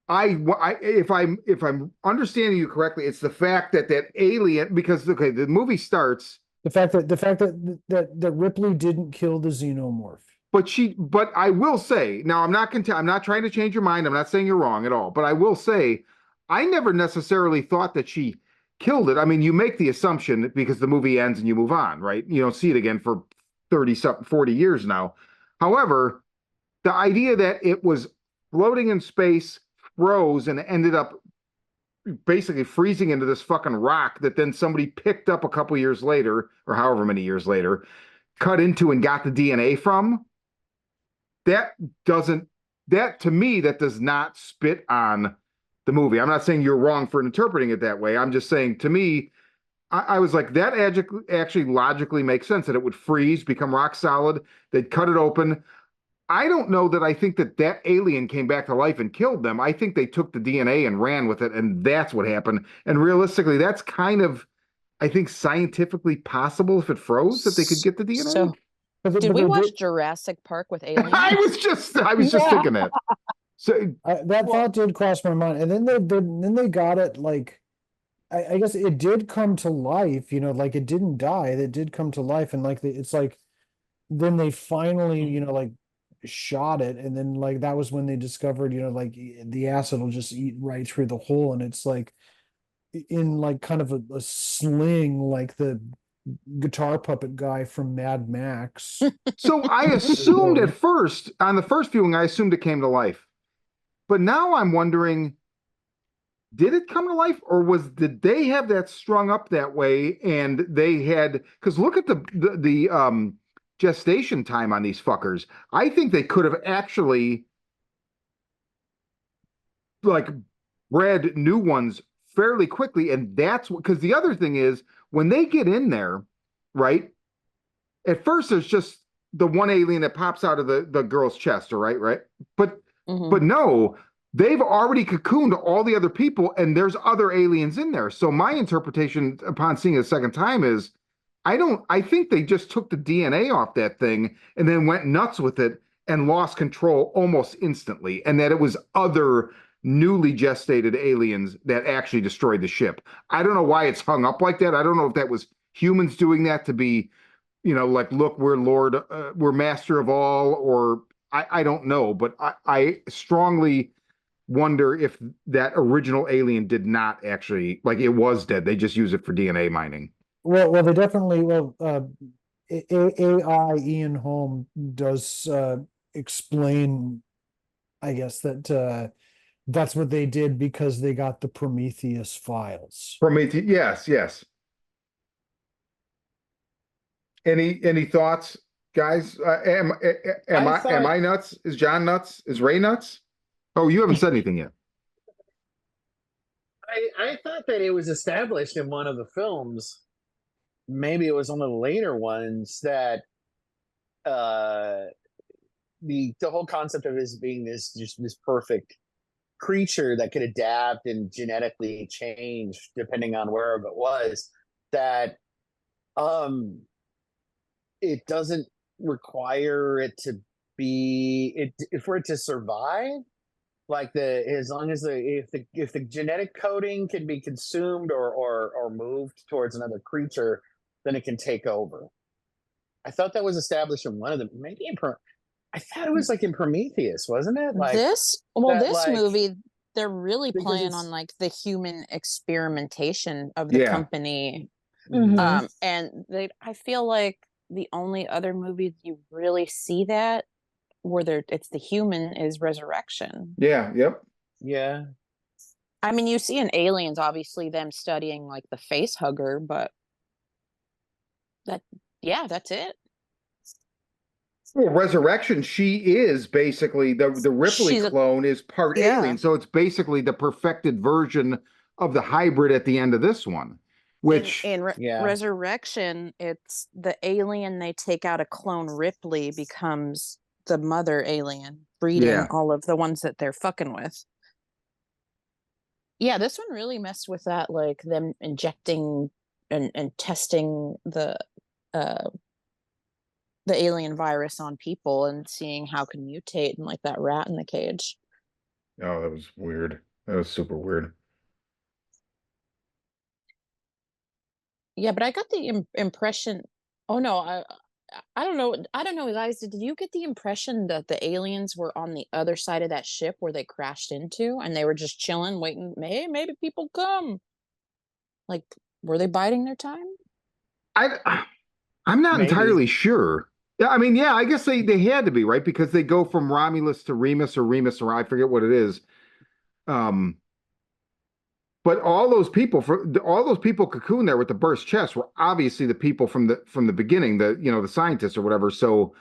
if I'm understanding you correctly, it's the fact that alien, because okay, the movie starts, The fact that Ripley didn't kill the xenomorph. but I will say, now I'm not trying to change your mind. I'm not saying you're wrong at all, but I will say I never necessarily thought that she killed it. I mean, you make the assumption because the movie ends and you move on, right? You don't see it again for 30 something 40 years now. However, the idea that it was floating in space, froze, and ended up basically freezing into this fucking rock that then somebody picked up a couple years later, or however many years later, cut into and got the DNA from, that doesn't, that to me, that does not spit on the movie. I'm not saying you're wrong for interpreting it that way. I'm just saying, to me, I was like, that actually logically makes sense that it would freeze, become rock solid. They'd cut it open. I don't know that I think that alien came back to life and killed them. I think they took the DNA and ran with it, and that's what happened. And realistically, that's kind of, I think, scientifically possible if it froze, that they could get the DNA. So, did we watch Jurassic Park with aliens? I was just thinking that. So that thought did cross my mind, and then they got it, like, I guess it did come to life, like it didn't die, it did come to life, and like it's like then they finally, like shot it, and then like that was when they discovered, like the acid will just eat right through the hole, and it's like in like kind of a sling, like the guitar puppet guy from Mad Max. So I assumed at first, on the first viewing, I assumed it came to life. But now I'm wondering, did it come to life, or did they have that strung up that way, and they had, because look at the gestation time on these fuckers. I think they could have actually like bred new ones fairly quickly, and that's because the other thing is when they get in there, right? At first, there's just the one alien that pops out of the girl's chest, right? But no, they've already cocooned all the other people, and there's other aliens in there. So my interpretation upon seeing it a second time is, I think they just took the DNA off that thing and then went nuts with it and lost control almost instantly, and that it was other newly gestated aliens that actually destroyed the ship. I don't know why it's hung up like that. I don't know if that was humans doing that to be, like, look, we're master of all, or I don't know, but I strongly wonder if that original alien did not actually, like, it was dead. They just use it for DNA mining. Well, they definitely, AI Ian Holm does explain, I guess, that that's what they did because they got the Prometheus files. Prometheus, yes. Any thoughts, guys? Am I nuts? Is John nuts? Is Ray nuts? Oh, you haven't said anything yet. I thought that it was established in one of the films. Maybe it was one of the later ones that uh the whole concept of this being this perfect creature that could adapt and genetically change depending on wherever it was, that um it doesn't require it to be it for it to survive. Like as long as if the genetic coding can be consumed or moved towards another creature, then it can take over. I thought that was established in one of them. Maybe I thought it was like in Prometheus, wasn't it? Like This that, movie, they're really because playing it's on like the human experimentation of the Yeah. company. Mhm. And I feel like the only other movie you really see that where it's the human is Resurrection. Yeah. Yep. yeah. I mean, you see in Aliens, obviously them studying like the face hugger, but that's it. Well, Resurrection, she is basically the Ripley She's a- clone is part Yeah. alien, so it's basically the perfected version of the hybrid at the end of this one, which Yeah. Resurrection, it's the alien they take out a clone Ripley becomes the mother alien, breeding Yeah. all of the ones that they're fucking with. Yeah, this one really messed with that, like them injecting and testing uh the alien virus on people and seeing how it can mutate, and like that rat in the cage. oh, that was weird. That was super weird. Yeah, but I got the impression. Oh no, I don't know. I don't know, guys. Did you get the impression that the aliens were on the other side of that ship where they crashed into, and they were just chilling, waiting? Hey, maybe people come. Like, were they biding their time? I'm not Maybe. entirely sure. Yeah, I mean, yeah, I guess they had to be, right? Because they go from Romulus to Remus or Remus or I forget what it is. But all those people cocoon there with the burst chest were obviously the people from the beginning, the scientists or whatever. So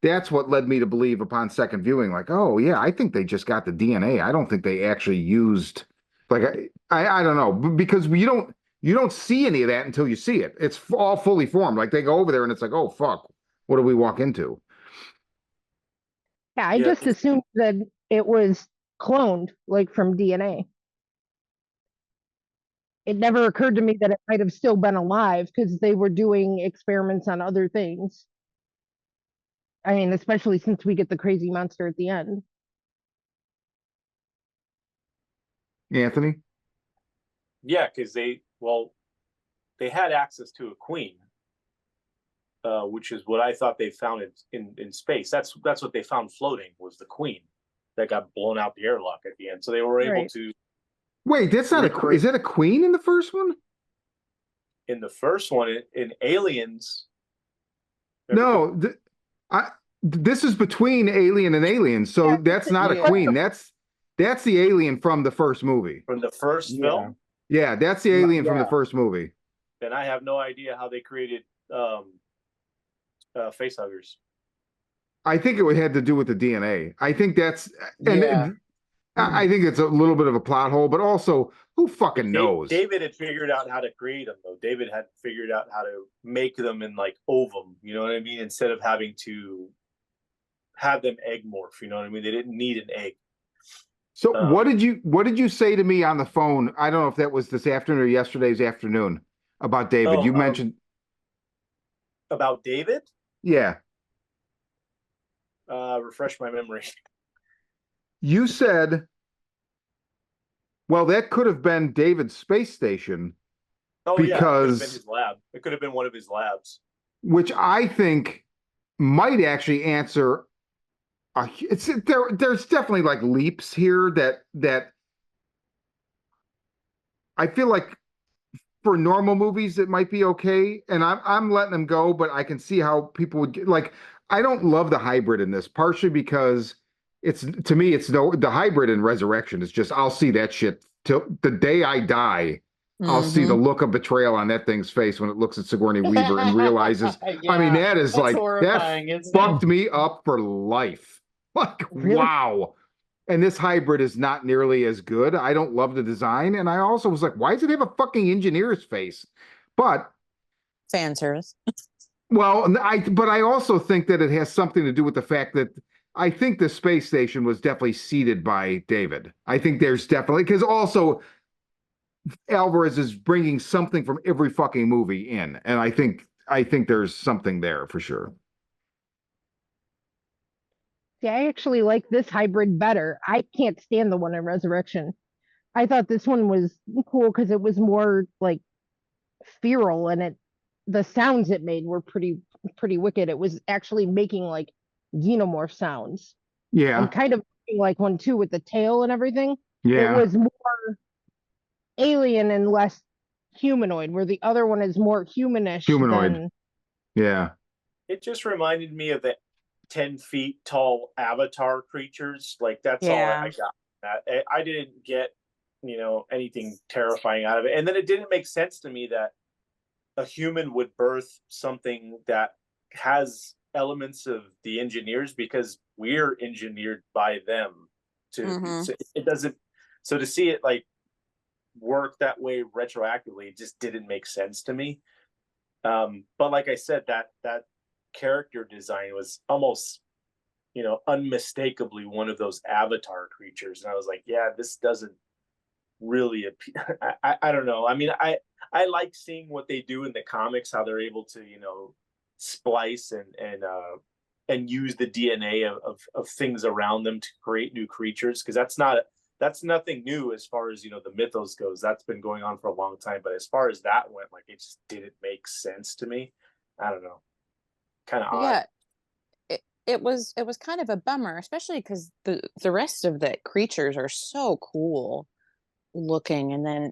that's what led me to believe upon second viewing, like, oh yeah, I think they just got the DNA. I don't think they actually used, like, I don't know, because you don't see any of that until you see it. It's all fully formed. Like they go over there and it's like, oh fuck, what do we walk into? Yeah, I Yeah. just assumed that it was cloned, like from DNA. It never occurred to me that it might have still been alive because they were doing experiments on other things. I mean, especially since we get the crazy monster at the end. Anthony? Yeah, because they had access to a queen, which is what I thought they found in space. That's what they found floating, was the queen that got blown out the airlock at the end. So they were able Right. to. Wait, that's not is that a queen in the first one? In the first one, in Aliens. No, this is between Alien and Alien, so that's not a Yeah. queen. That's the alien from the first movie. From the first Yeah. film, Yeah, that's the alien from the Yeah. first movie. then I have no idea how they created face huggers. I think it had to do with the DNA. I think that's and Yeah. I think it's a little bit of a plot hole, but also who fucking knows? David had figured out how to create them, though. David had figured out how to make them in like ovum. You know what I mean? Instead of having to have them egg morph. You know what I mean? They didn't need an egg. So what did you say to me on the phone? I don't know if that was this afternoon or yesterday's afternoon about David. You mentioned about David. Yeah. Refresh my memory. You said, well, that could have been David's space station. Oh, because, yeah, it could have been his lab. It could have been one of his labs. Which I think might actually answer. There's definitely like leaps here that I feel like for normal movies it might be okay, and I'm letting them go, but I can see how people would get, like, I don't love the hybrid in this, partially because to me the hybrid in Resurrection is just, I'll see that shit till the day I die. I'll see the look of betrayal on that thing's face when it looks at Sigourney Weaver and realizes, Yeah, I mean, that is that's like, horrifying, that isn't it? fucked me up for life. Like, Really? wow. And this hybrid is not nearly as good. I don't love the design. And I also was like, why does it have a fucking engineer's face? But Fan service. well, but I also think that it has something to do with the fact that I think the space station was definitely seeded by David. I think there's definitely because also Alvarez is bringing something from every fucking movie in, and I think there's something there for sure. Yeah, I actually like this hybrid better. I can't stand the one in Resurrection. I thought this one was cool because it was more like feral and the sounds it made were pretty wicked. It was actually making like xenomorph sounds Yeah, and kind of like one too with the tail and everything. It yeah, was more alien and less humanoid, where the other one is more humanish humanoid. than Yeah, It just reminded me of the 10 feet tall avatar creatures. Like that's all Yeah. I got. I didn't get, anything terrifying out of it. And then it didn't make sense to me that a human would birth something that has elements of the engineers because we're engineered by them Mhm. so it doesn't, so to see it like work that way retroactively, it just didn't make sense to me. But like I said, that character design was almost, unmistakably one of those avatar creatures, and I was like, yeah, this doesn't really appear. I don't know. I mean, I like seeing what they do in the comics, how they're able to, splice and use the DNA of things around them to create new creatures, because that's nothing new as far as the mythos goes. That's been going on for a long time. But as far as that went, like it just didn't make sense to me. I don't know. Kind of odd. Yeah, it was kind of a bummer, especially because the rest of the creatures are so cool looking, and then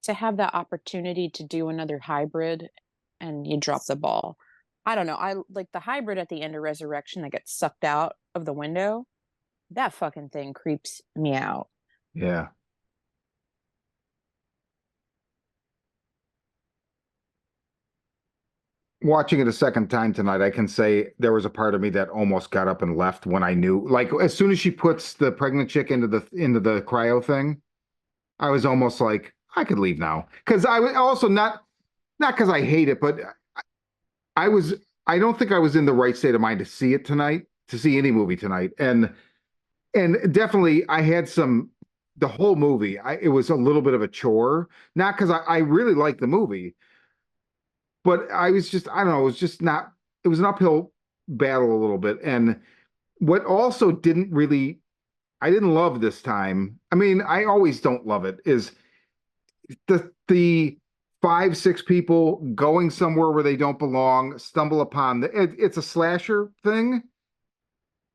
to have that opportunity to do another hybrid and you drop the ball. I don't know. I like the hybrid at the end of Resurrection that gets sucked out of the window. That fucking thing creeps me out. yeah. Watching it a second time tonight, I can say there was a part of me that almost got up and left when I knew, like, as soon as she puts the pregnant chick into the cryo thing, I was almost like, I could leave now. Because I was also not because I hate it, but I was I don't think I was in the right state of mind to see it tonight, to see any movie tonight. And definitely I had some the whole movie, it was a little bit of a chore. Not because I really liked the movie, but I was just, I don't know, it was just not, it was an uphill battle a little bit. And what also I didn't love this time. I mean, I always don't love it, is the 5, 6 people going somewhere where they don't belong, stumble upon it's a slasher thing.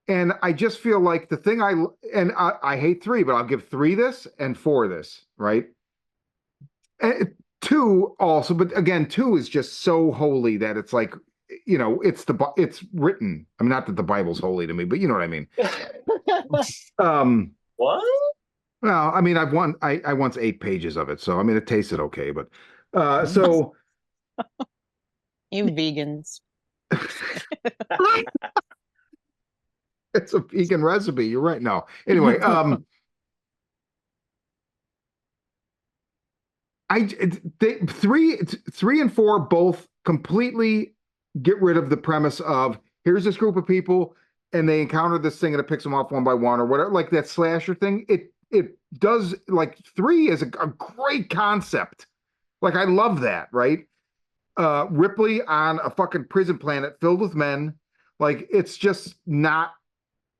And I just feel like the thing I hate 3, but I'll give 3 this and 4 this, right? And 2 also, but again, 2 is just so holy that it's like, it's written. I mean, not that the Bible's holy to me, but you know what I mean. Um, What? well, I mean, I once ate pages of it, so I mean, it tasted okay, but so You vegans. it's a vegan recipe. You're right. No, anyway, three and 4 both completely get rid of the premise of here's this group of people and they encounter this thing and it picks them off one by one or whatever, like that slasher thing. It does, like, 3 is a great concept. Like, I love that, right? Ripley on a fucking prison planet filled with men. Like, it's just not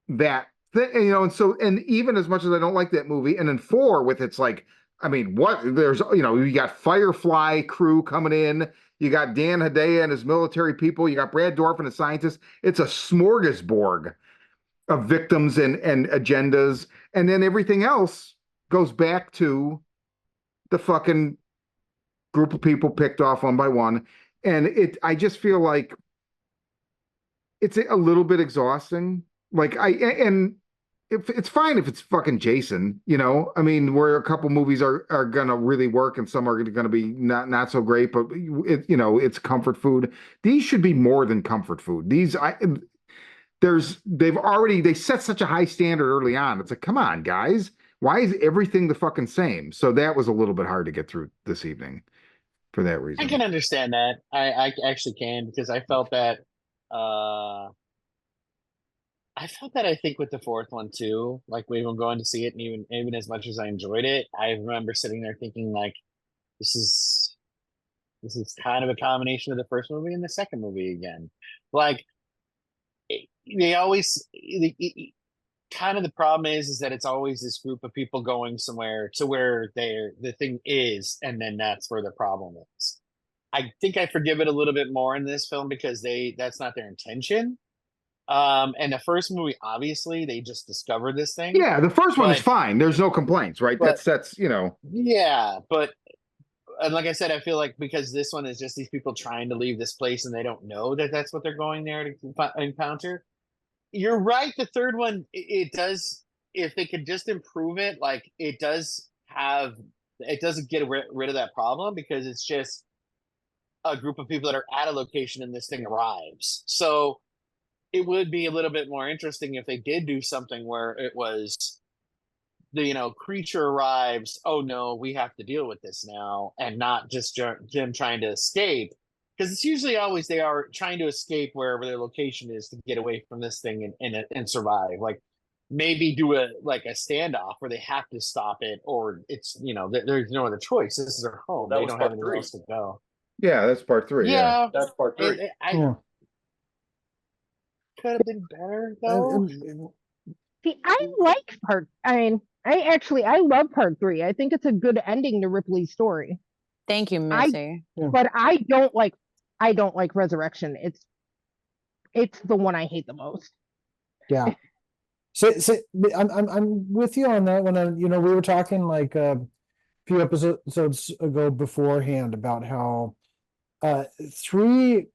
that thing, and even as much as I don't like that movie, and then 4 with its like, I mean, what there's, you got Firefly crew coming in, you got Dan Hedaya and his military people, you got Brad Dorff and the scientists. It's a smorgasbord of victims and agendas, and then everything else goes back to the fucking group of people picked off one by one, and I just feel like it's a little bit exhausting. Like and if it's fine if it's fucking Jason, I mean, where a couple movies are gonna really work and some are gonna be not so great, but it's comfort food. These should be more than comfort food. they set such a high standard early on. It's like, come on, guys. Why is everything the fucking same? So that was a little bit hard to get through this evening for that I reason. can understand that. I actually can, because I felt that I think with the fourth one too, like we were going to see it, and even as much as I enjoyed it, I remember sitting there thinking like, this is kind of a combination of the first movie and the second movie again. Like they always kind of the problem is that it's always this group of people going somewhere to where the thing is, and then that's where the problem is. I think I forgive it a little bit more in this film because that's not their intention. And the first movie, obviously, they just discovered this thing. Yeah, the first one is But- fine. There's no complaints, right? but- That's Yeah, but and like I said, I feel like because this one is just these people trying to leave this place and they don't know that that's what they're going there to encounter. You're right. The third one, it does. If they could just improve it, like it doesn't get rid of that problem, because it's just a group of people that are at a location and this thing arrives. So it would be a little bit more interesting if they did do something where it was the creature arrives, oh no, we have to deal with this now, and not just them trying to escape, because it's usually always they are trying to escape wherever their location is to get away from this thing and survive. Like maybe do a standoff where they have to stop it, or it's there's no other choice. This is their home. That They was don't part have anywhere three. else to go. yeah, that's part 3. Yeah. That's part 3. Yeah. Could have been better though. See, I like part. I mean, I love part 3. I think it's a good ending to Ripley's story. Thank you, Missy. But I don't like Resurrection. It's the one I hate the most. Yeah. So I'm with you on that one. We were talking like a few episodes ago beforehand about how 3.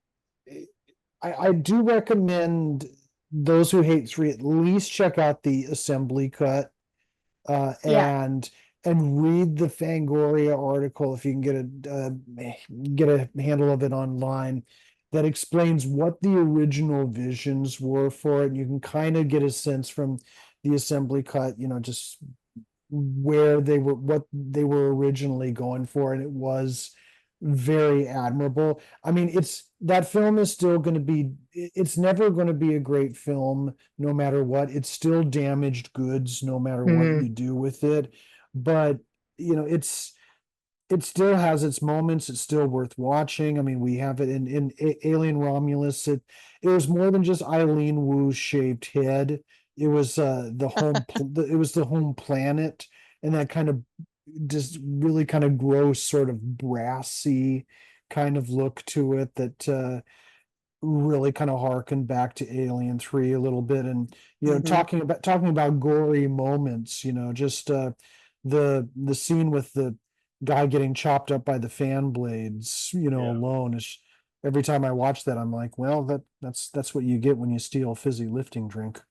I do recommend those who hate 3 at least check out the assembly cut and read the Fangoria article if you can get a handle of it online, that explains what the original visions were for it. And you can kind of get a sense from the assembly cut, just what they were originally going for, and it was very admirable. I mean, that film is still going to be, it's never going to be a great film no matter what. It's still damaged goods no matter what you do with it. But it still has its moments. It's still worth watching. I mean, we have it in Alien Romulus. It was more than just Eileen Wu's shaved head. It was the home planet, and that kind of just really kind of gross, sort of brassy kind of look to it that really kind of harkened back to Alien 3 a little bit. And talking about gory moments, just the scene with the guy getting chopped up by the fan blades, alone is, every time I watch that, I'm like, well, that's what you get when you steal a fizzy lifting drink.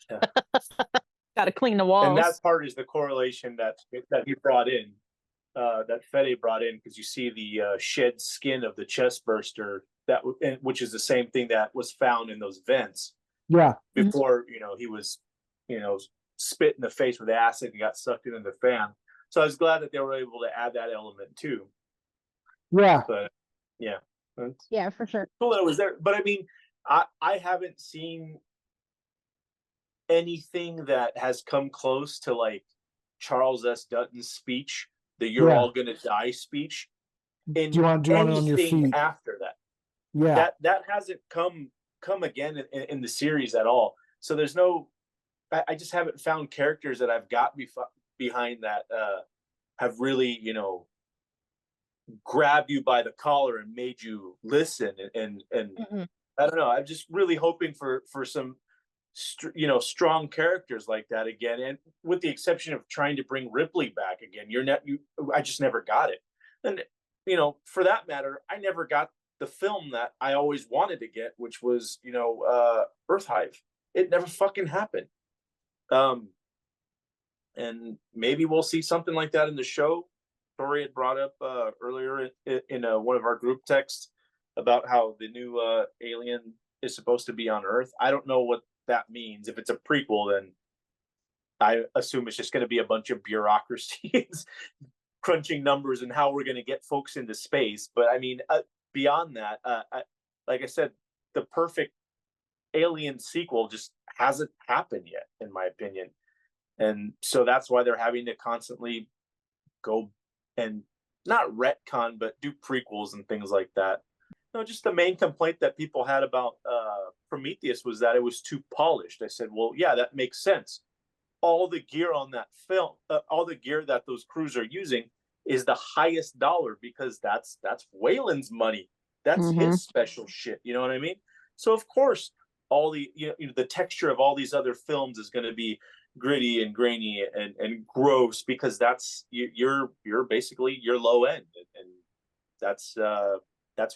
Yeah. Got to clean the walls. And that part is the correlation that he brought in, that Fede brought in, because you see the shed skin of the chest burster, which is the same thing that was found in those vents. Yeah. Before he was spit in the face with acid and got sucked into the fan. So I was glad that they were able to add that element too. Yeah. But yeah. Yeah, for sure. Cool that it was there. But I mean, I haven't seen anything that has come close to like Charles S. Dutton's speech, the "You're all gonna die" speech. Do you want it on your feet after that? Yeah. That hasn't come again in the series at all. So there's no. I just haven't found characters that I've got behind that have really grabbed you by the collar and made you listen and I don't know. I'm just really hoping for some strong characters like that again, and with the exception of trying to bring Ripley back again, I just never got it. And for that matter, I never got the film that I always wanted to get, which was Earthhive. It never fucking happened. And maybe we'll see something like that in the show. Tori had brought up earlier in one of our group texts about how the new Alien is supposed to be on Earth. I don't know what that means. If it's a prequel, then I assume it's just going to be a bunch of bureaucracies crunching numbers and how we're going to get folks into space. But I mean, beyond that, like I said, the perfect Alien sequel just hasn't happened yet, in my opinion. And so that's why they're having to constantly go and not retcon, but do prequels and things like that. No, just the main complaint that people had about Prometheus was that it was too polished. I said, well, yeah, that makes sense. All the gear on that film, all the gear that those crews are using is the highest dollar because that's Wayland's money. That's his special shit. You know what I mean? So of course, all the the texture of all these other films is going to be gritty and grainy and gross because that's you're basically your low end, and that's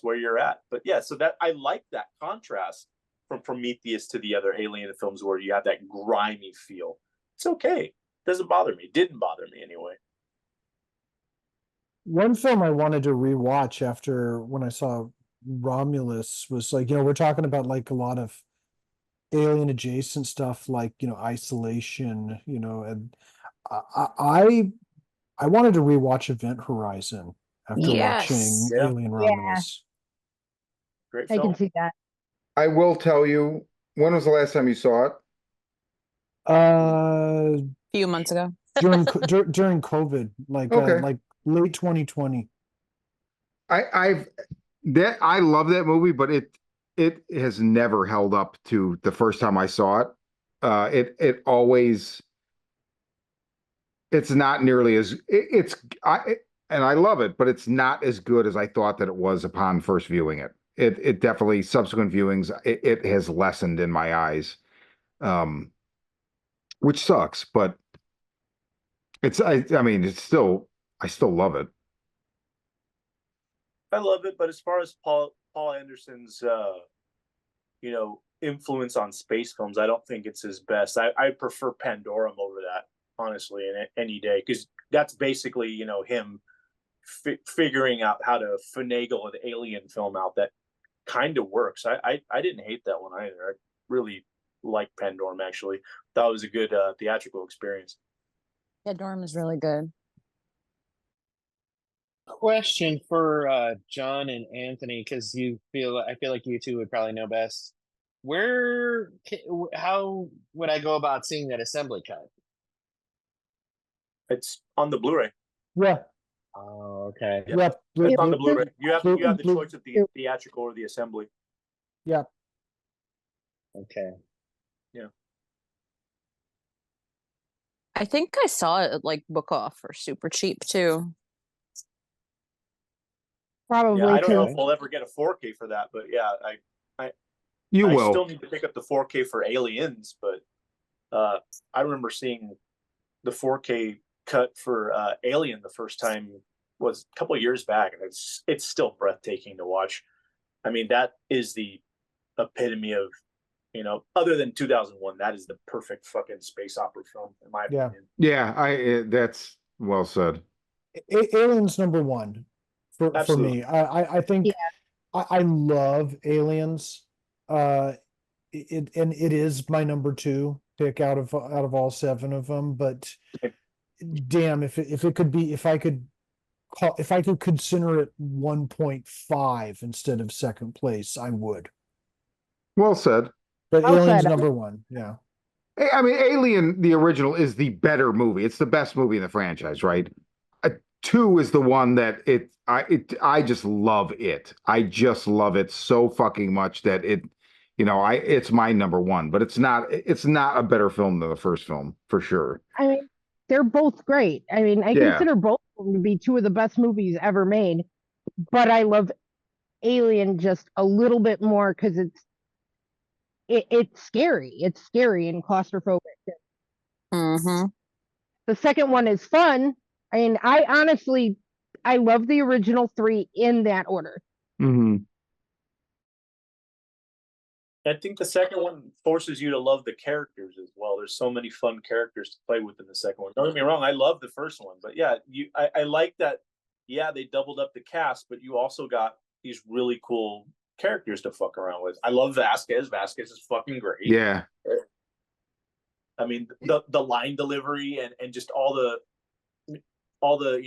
where you're at. But yeah, so that I like that contrast from Prometheus to the other Alien films where you have that grimy feel. It's okay. Doesn't bother me. Didn't bother me anyway. One film I wanted to rewatch after when I saw Romulus was like, we're talking about like a lot of alien adjacent stuff like, Isolation, and I wanted to rewatch Event Horizon after watching Yeah. Alien Romulus. Great I film. can see that. I will tell you, when was the last time you saw it? A few months ago. during COVID, like Okay. like late 2020. I love that movie, but it has never held up to the first time I saw it. It always, it's not nearly as and I love it, but it's not as good as I thought that it was upon first viewing it. It definitely, subsequent viewings, it has lessened in my eyes, which sucks, but I mean, I still love it. I love it, but as far as Paul Anderson's influence on space films, I don't think it's his best. I prefer Pandorum over that, honestly, any day, because that's basically him figuring out how to finagle an alien film out that kind of works. I didn't hate that one either. I really liked Pandorum, actually. Thought it was a good theatrical experience. Yeah, Dorm is really good. Question for John and Anthony, because I feel like you two would probably know best. How would I go about seeing that assembly cut? It's on the Blu-ray. Yeah. Oh, okay. Yep. It's on the Blu-ray. You have the Blu- choice of the theatrical or the assembly. Yeah. Okay. Yeah. I think I saw it at like Book Off for super cheap too. Probably Yeah, I don't know too. if we'll ever get a 4K for that, but yeah, You I will. still need to pick up the 4K for Aliens, but I remember seeing the 4K cut for Alien the first time was a couple of years back, and it's still breathtaking to watch. I mean, that is the epitome of, other than 2001, that is the perfect fucking space opera film, in my Yeah. opinion. Yeah, that's well said. Aliens #1 for Absolutely. me. I think I love Aliens. It is my #2 pick out of all 7 of them. But damn, if I could consider it 1.5 instead of second place, I would. Well said. But Well Aliens said. #1, yeah. I mean, Alien, the original, is the better movie. It's the best movie in the franchise, right? 2 is the one that I just love it. I just love it so fucking much that it's my #1, but it's not a better film than the first film, for sure. I mean, they're both great. I mean, I Yeah. consider both of them to be 2 of the best movies ever made, but I love Alien just a little bit more because it's scary. It's scary and claustrophobic. Mm-hmm. The second one is fun. I mean, I love the original 3 in that order. Mm-hmm. I think the second one forces you to love the characters as well. There's so many fun characters to play with in the second one. Don't get me wrong, I love the first one, but yeah, I like that. Yeah, they doubled up the cast, but you also got these really cool characters to fuck around with. I love Vasquez. Vasquez is fucking great. Yeah. I mean, the line delivery and just all the all the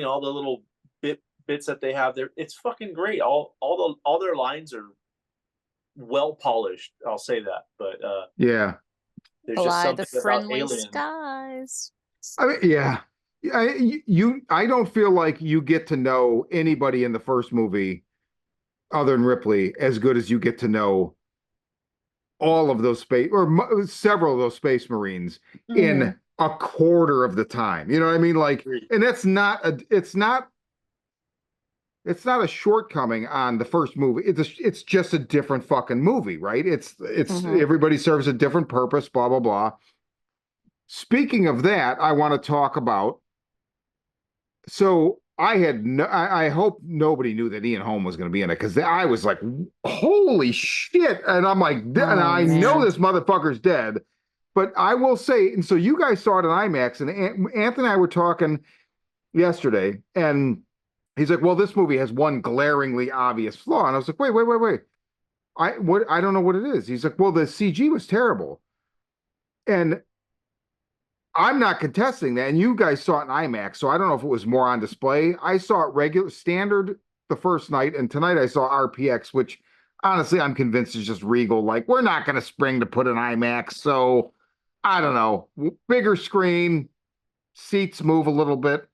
little bits that they have there. It's fucking great. All their lines are well polished. I'll say that. But Yeah. there's just Fly something the about friendly Alien. skies. I mean, yeah. I don't feel like you get to know anybody in the first movie other than Ripley as good as you get to know all of those several of those space marines in a quarter of the time. You know what I mean? Like, and it's not a shortcoming on the first movie. It's just a different fucking movie, right? It's everybody serves a different purpose, blah blah blah. Speaking of that, I want to talk about. So I hope nobody knew that Ian Holm was going to be in it, because I was like, holy shit. And I'm like, and I know this motherfucker's dead, but I will say, and so you guys saw it in IMAX, and Anthony and I were talking yesterday, and he's like, well, this movie has one glaringly obvious flaw. And I was like, wait. I don't know what it is. He's like, well, the CG was terrible. And I'm not contesting that, and you guys saw it in IMAX, so I don't know if it was more on display. I saw it regular standard the first night, and tonight I saw RPX, which honestly I'm convinced is just Regal. Like, we're not going to spring to put an IMAX, so I don't know. Bigger screen, seats move a little bit.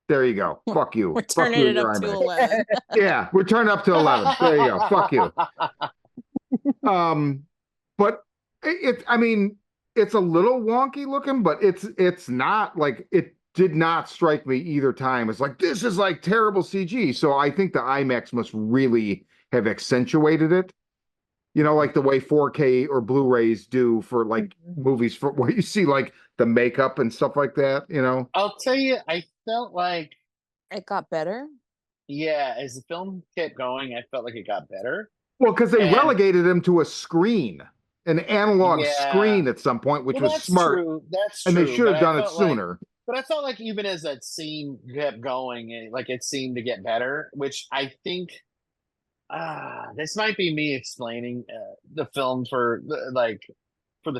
There you go. Fuck you. We're Fuck turning you it and your up to IMAX. 11. Yeah, we're turning up to 11. There you go. Fuck you. But I mean, it's a little wonky looking, but it's not like, it did not strike me either time. It's like, this is like terrible CG. So I think the IMAX must really have accentuated it. You know, like the way 4K or Blu-rays do for like movies, for where you see like the makeup and stuff like that, you know? I'll tell you, I felt like, It got better. yeah, as the film kept going, I felt like it got better. Well, because they And- relegated him to a screen, an analog screen at some point, which was that's smart. true. That's true. And they should have but I done it felt like- sooner. But I felt like even as that scene kept going, it seemed to get better, which I think this might be me explaining the film for the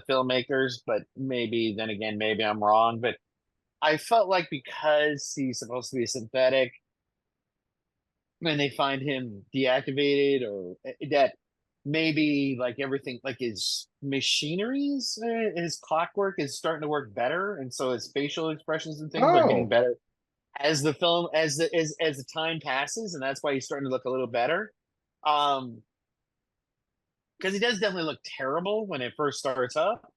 filmmakers, but maybe then again, maybe I'm wrong. But I felt like because he's supposed to be synthetic, and they find him deactivated, or that maybe like everything, like his machineries, his clockwork is starting to work better, and so his facial expressions and things are getting better as the film as the time passes, and that's why he's starting to look a little better. Because he does definitely look terrible when it first starts up,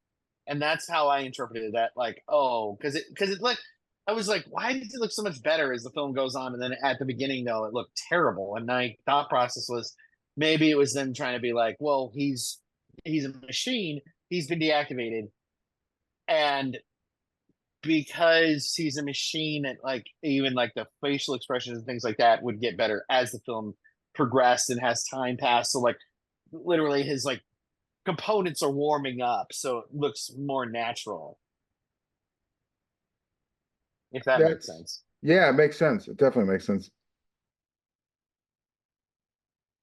and that's how I interpreted that. Like, oh, because it like, I was like, why does it look so much better as the film goes on? And then at the beginning, though, it looked terrible. And my thought process was maybe it was them trying to be like, well, he's a machine. He's been deactivated. And because he's a machine, and like even like the facial expressions and things like that would get better as the film progressed and has time passed. So like literally his like components are warming up, so it looks more natural. If that makes sense. Yeah, it makes sense. It definitely makes sense.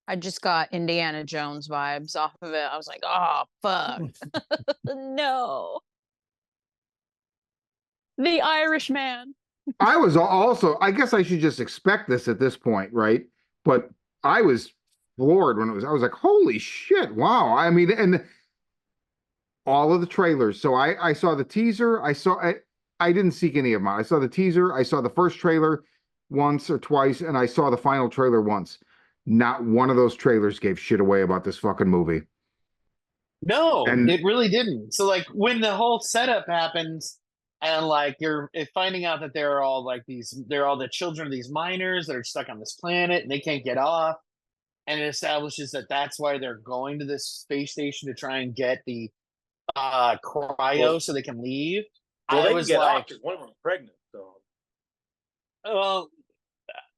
I just got Indiana Jones vibes off of it. I was like, oh, fuck. No. The Irishman. I was also, I guess I should just expect this at this point, right? But I was floored when I was like, holy shit, wow. I mean, and all of the trailers. So I saw the teaser. I didn't seek any of them out. I saw the teaser. I saw the first trailer once or twice, and I saw the final trailer once. Not one of those trailers gave shit away about this fucking movie. No, it really didn't. So like when the whole setup happens, and like you're finding out that they're all the children of these miners that are stuck on this planet and they can't get off, and it establishes that that's why they're going to this space station to try and get the cryo so they can leave. Well, I they was can get like, off because one of them's pregnant. So, well,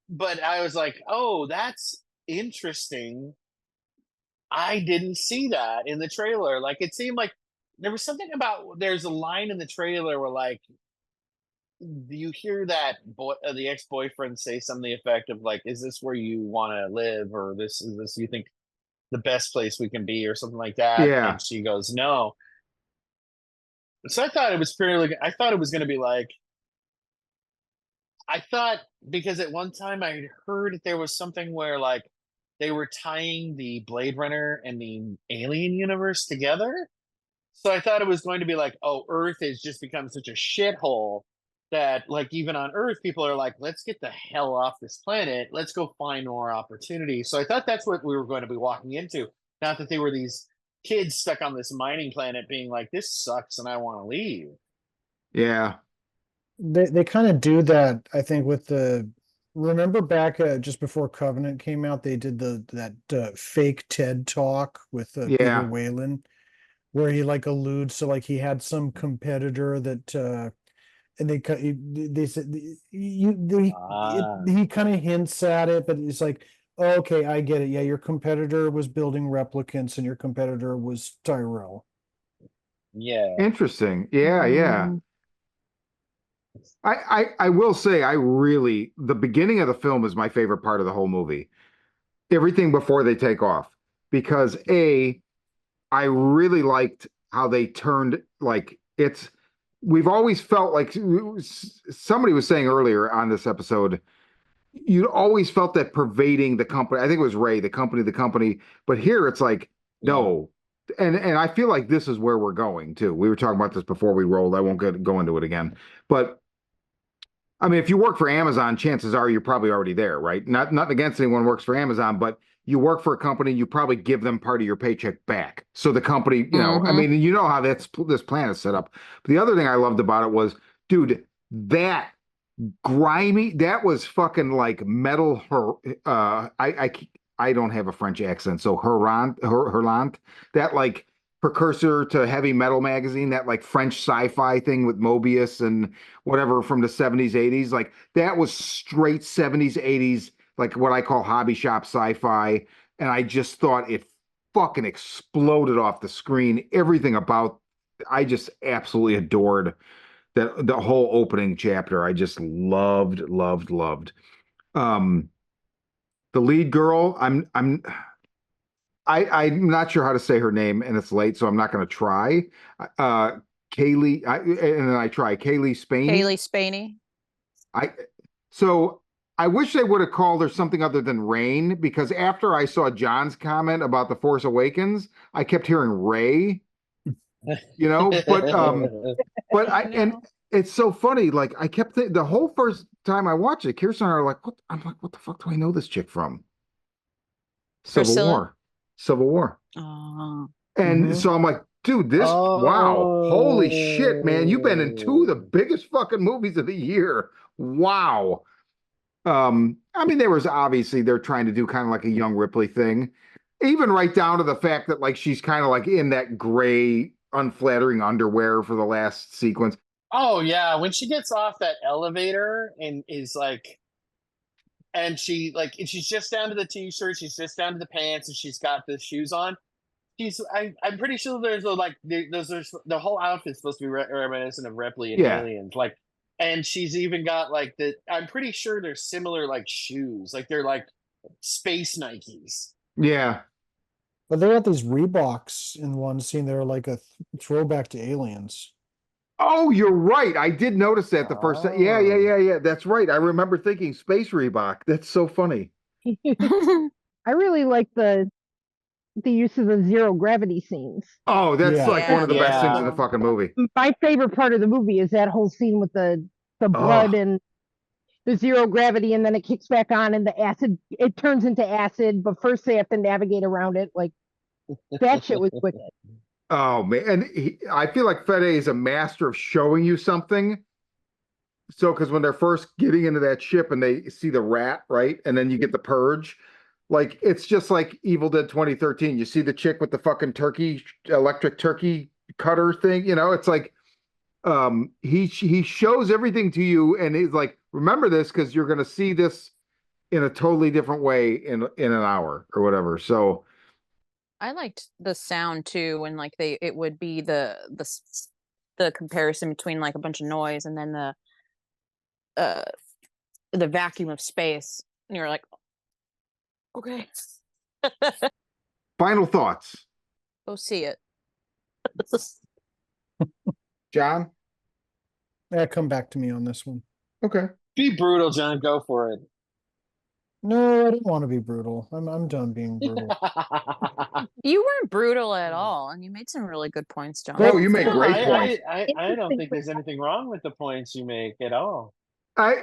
but I was like, oh, that's interesting. I didn't see that in the trailer. Like, it seemed like there was something about, there's a line in the trailer where like you hear that boy, the ex-boyfriend say something to the effect of like, "Is this where you want to live, or this is this you think the best place we can be, or something like that?" Yeah. And she goes, "No." So I thought it was fairly. I thought it was going to be like. I thought because at one time I heard there was something where like they were tying the Blade Runner and the Alien universe together. So I thought it was going to be like, oh, Earth has just become such a shithole that like even on Earth, people are like, let's get the hell off this planet. Let's go find more opportunity. So I thought that's what we were going to be walking into. Not that they were these kids stuck on this mining planet being like, this sucks and I want to leave. Yeah. They kind of do that, I think, with the remember back just before Covenant came out, they did that fake TED talk with Peter Yeah. Whalen, where he like alludes to like he had some competitor that and they said he kind of hints at it, but it's like, oh, okay, I get it. Yeah, your competitor was building replicants and your competitor was Tyrell. Yeah. Interesting. Yeah, yeah. I will say the beginning of the film is my favorite part of the whole movie. Everything before they take off. Because I really liked how they turned like we've always felt like somebody was saying earlier on this episode, you always felt that pervading the company. I think it was Ray, the company, but here it's like, no. And I feel like this is where we're going too. We were talking about this before we rolled. I won't go into it again. But I mean, if you work for Amazon, chances are you're probably already there, right? Nothing against anyone who works for Amazon, but you work for a company, you probably give them part of your paycheck back. So the company, I mean, you know how this plan is set up. But the other thing I loved about it was, dude, that grimy, that was fucking like metal. I don't have a French accent, so Herlant, that like precursor to heavy metal magazine, that like French sci-fi thing with Mobius and whatever from the 70s, 80s, like that was straight 70s, 80s, like what I call hobby shop sci-fi. And I just thought it fucking exploded off the screen. Everything about, I just absolutely adored that the whole opening chapter. I just loved. Um, the lead girl, I'm not sure how to say her name, and it's late, so I'm not going to try. Uh, Kaylee, and then I try Kaylee Spaney. Kaylee Spaney. So I wish they would have called her something other than Rain, because after I saw John's comment about The Force Awakens, I kept hearing Ray, but and it's so funny. Like I kept the whole first time I watched it, Kirsten and I are like, what? I'm like, what the fuck do I know this chick from? Priscilla? Civil War. And so I'm like, dude, wow, holy shit, man, you've been in two of the biggest fucking movies of the year. Wow. I mean, there was obviously they're trying to do kind of like a young Ripley thing, even right down to the fact that like she's kind of like in that gray, unflattering underwear for the last sequence. Oh yeah, when she gets off that elevator and is like, and she's just down to the t-shirt, she's just down to the pants, and she's got the shoes on. I'm pretty sure there's the whole outfit's supposed to be reminiscent of Ripley and Aliens, like, and she's even got like I'm pretty sure they're similar like shoes, like they're like space Nikes. Yeah. But they got these Reeboks in one scene. They're like a throwback to Aliens. Oh, you're right. I did notice that the first time. Yeah. That's right. I remember thinking Space Reebok. That's so funny. I really like the use of the zero gravity scenes. Oh, that's like one of the best things in the fucking movie. My favorite part of the movie is that whole scene with the blood and the zero gravity, and then it kicks back on, and the acid, it turns into acid, but first they have to navigate around it. Like that shit was wicked. Oh man, and I feel like Fede is a master of showing you something. So, because when they're first getting into that ship and they see the rat, right, and then you get the purge, like it's just like Evil Dead 2013. You see the chick with the fucking electric turkey cutter thing. It's like he shows everything to you, and he's like, remember this because you're going to see this in a totally different way in an hour or whatever. So. I liked the sound too, and like it would be the comparison between like a bunch of noise and then the vacuum of space, and you're like, okay, Final thoughts, go see it. John? Yeah, come back to me on this one. Okay. Be brutal, John. Go for it. No, I don't want to be brutal. I'm done being brutal. You weren't brutal at all, and you made some really good points, John. Oh, you make No, great points. I don't think there's anything wrong with the points you make at all.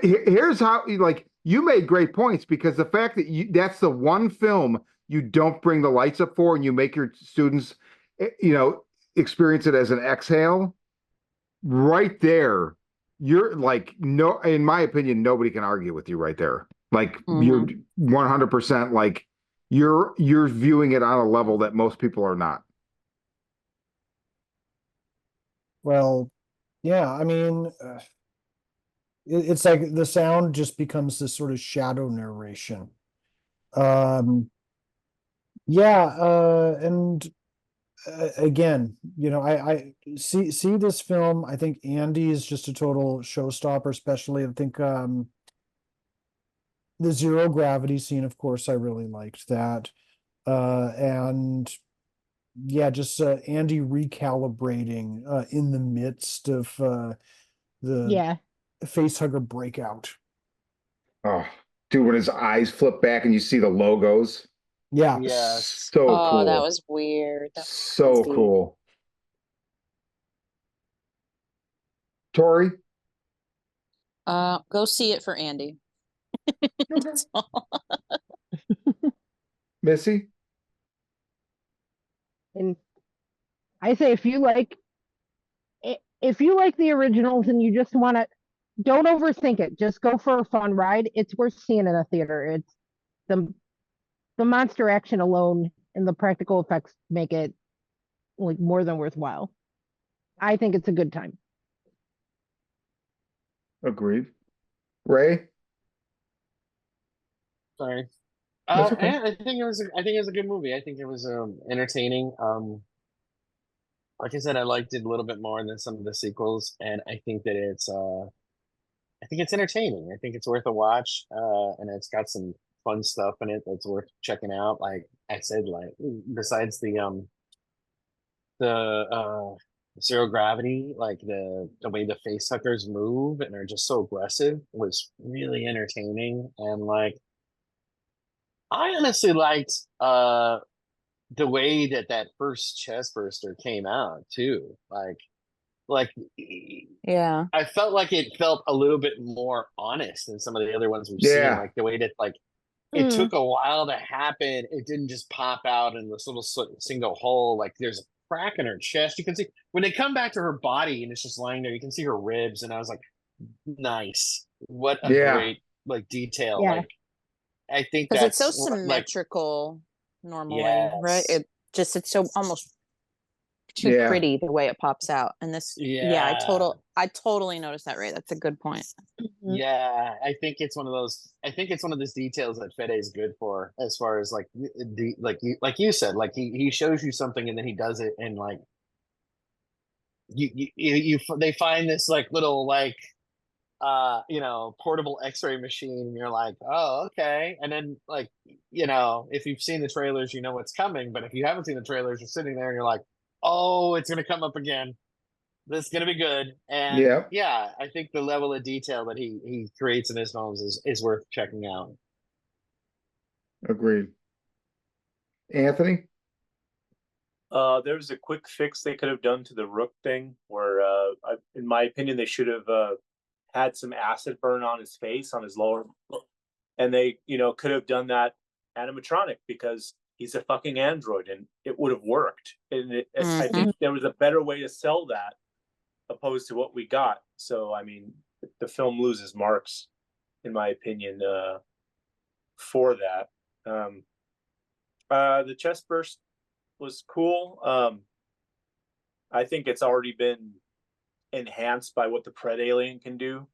Here's how, like, you made great points because the fact that that's the one film you don't bring the lights up for and you make your students, experience it as an exhale right there. You're like, no, in my opinion, nobody can argue with you right there. Like you're 100% like you're viewing it on a level that most people are not. Well, yeah, I mean, it's like the sound just becomes this sort of shadow narration. And again, I see this film. I think Andy is just a total showstopper, especially I think the zero gravity scene, of course, I really liked that. And yeah, just Andy recalibrating in the midst of the facehugger breakout. Oh, dude, when his eyes flip back and you see the logos. Yeah. Yes. So Oh, cool. that was weird. That was so crazy. cool. Tori? Go see it for Andy. That's all. Missy? And I say if you like the originals and you just want to, don't overthink it. Just go for a fun ride. It's worth seeing in a theater. It's the monster action alone and the practical effects make it like more than worthwhile. I think it's a good time. Agreed. Ray? Sorry. That's okay. I think it was a good movie. I think it was entertaining. Like I said, I liked it a little bit more than some of the sequels, and I think that it's entertaining. I think it's worth a watch. And it's got some fun stuff in it that's worth checking out. Like I said, like besides the zero gravity, like the way the face suckers move and are just so aggressive was really entertaining. And like I honestly liked the way that first chest burster came out too. Like Yeah. I felt like it felt a little bit more honest than some of the other ones we've seen. Like the way that like it took a while to happen. It didn't just pop out in this little single hole. Like there's a crack in her chest. You can see when they come back to her body and it's just lying there. You can see her ribs, and I was like, nice. What a great like detail. Yeah. Like I think Because it's that's so symmetrical normally, Yes. right? It's so almost too pretty the way it pops out. And this, I totally noticed that, right? That's a good point. Yeah, I think it's one of those details that Fede is good for, as far as like like you said, like he shows you something and then he does it, and like they find this like little like portable x-ray machine, and you're like, oh, okay. And then like, if you've seen the trailers, you know what's coming, but if you haven't seen the trailers, you're sitting there and you're like, oh, it's gonna come up again. This is gonna be good. And yeah, I think the level of detail that he creates in his films is worth checking out. Agreed. Anthony? There's a quick fix they could have done to the Rook thing where, in my opinion, they should have had some acid burn on his face, on his lower, and they, could have done that animatronic because he's a fucking android, and it would have worked. And I think there was a better way to sell that opposed to what we got. So, I mean, the film loses marks, in my opinion, for that. The chest burst was cool. I think it's already been enhanced by what the Pred alien can do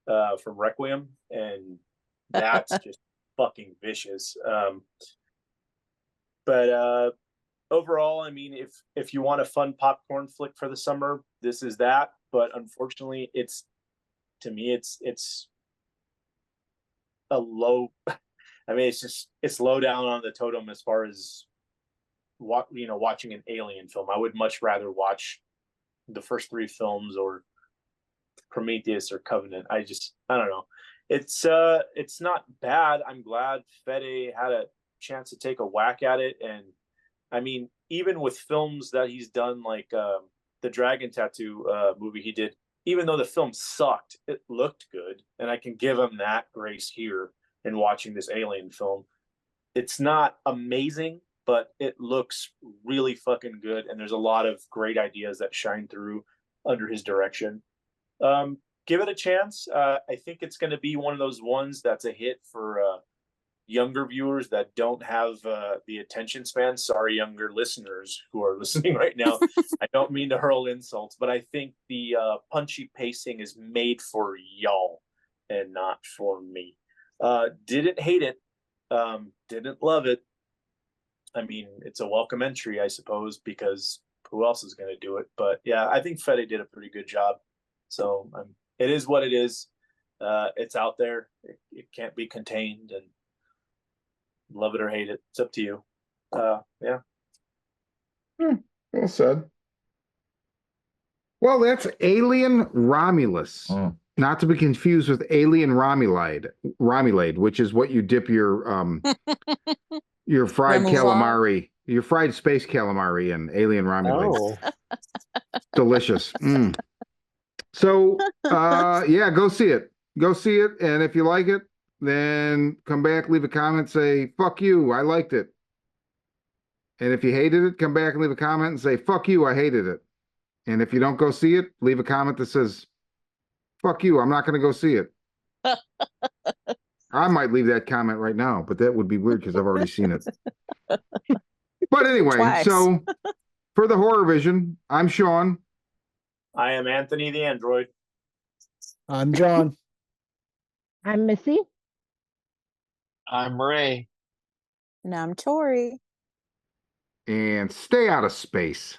from Requiem, and that's just fucking vicious. But overall, I mean, if you want a fun popcorn flick for the summer, this is that. But unfortunately, to me, it's a low. I mean, it's low down on the totem as far as watching an alien film. I would much rather watch the first 3 films or Prometheus or Covenant. I don't know. It's not bad. I'm glad Fede had a chance to take a whack at it. And I mean, even with films that he's done, like the Dragon Tattoo movie he did, even though the film sucked, it looked good, and I can give him that grace here in watching this alien film. It's not amazing, but it looks really fucking good, and there's a lot of great ideas that shine through under his direction. Give it a chance. I think it's going to be one of those ones that's a hit for younger viewers that don't have the attention span. Sorry, younger listeners who are listening right now. I don't mean to hurl insults, but I think the punchy pacing is made for y'all and not for me. Didn't hate it. Didn't love it. I mean, it's a welcome entry, I suppose, because who else is going to do it? But yeah, I think Fede did a pretty good job. So it is what it is. It's out there. It can't be contained, and love it or hate it. It's up to you. Yeah. Well said. Well, that's Alien Romulus. Not to be confused with Alien Romulade, which is what you dip your fried calamari, your fried space calamari in. Alien Romulade. Oh, Delicious. So, yeah, go see it. Go see it, and if you like it, then come back, leave a comment, say, fuck you, I liked it. And if you hated it, come back and leave a comment and say, fuck you, I hated it. And if you don't go see it, leave a comment that says, fuck you, I'm not going to go see it. I might leave that comment right now, but that would be weird because I've already seen it. But anyway, Twice. So for the Horror Vision, I'm Sean. I am Anthony the Android. I'm John. I'm Missy. I'm Ray. And I'm Tori. And stay out of space.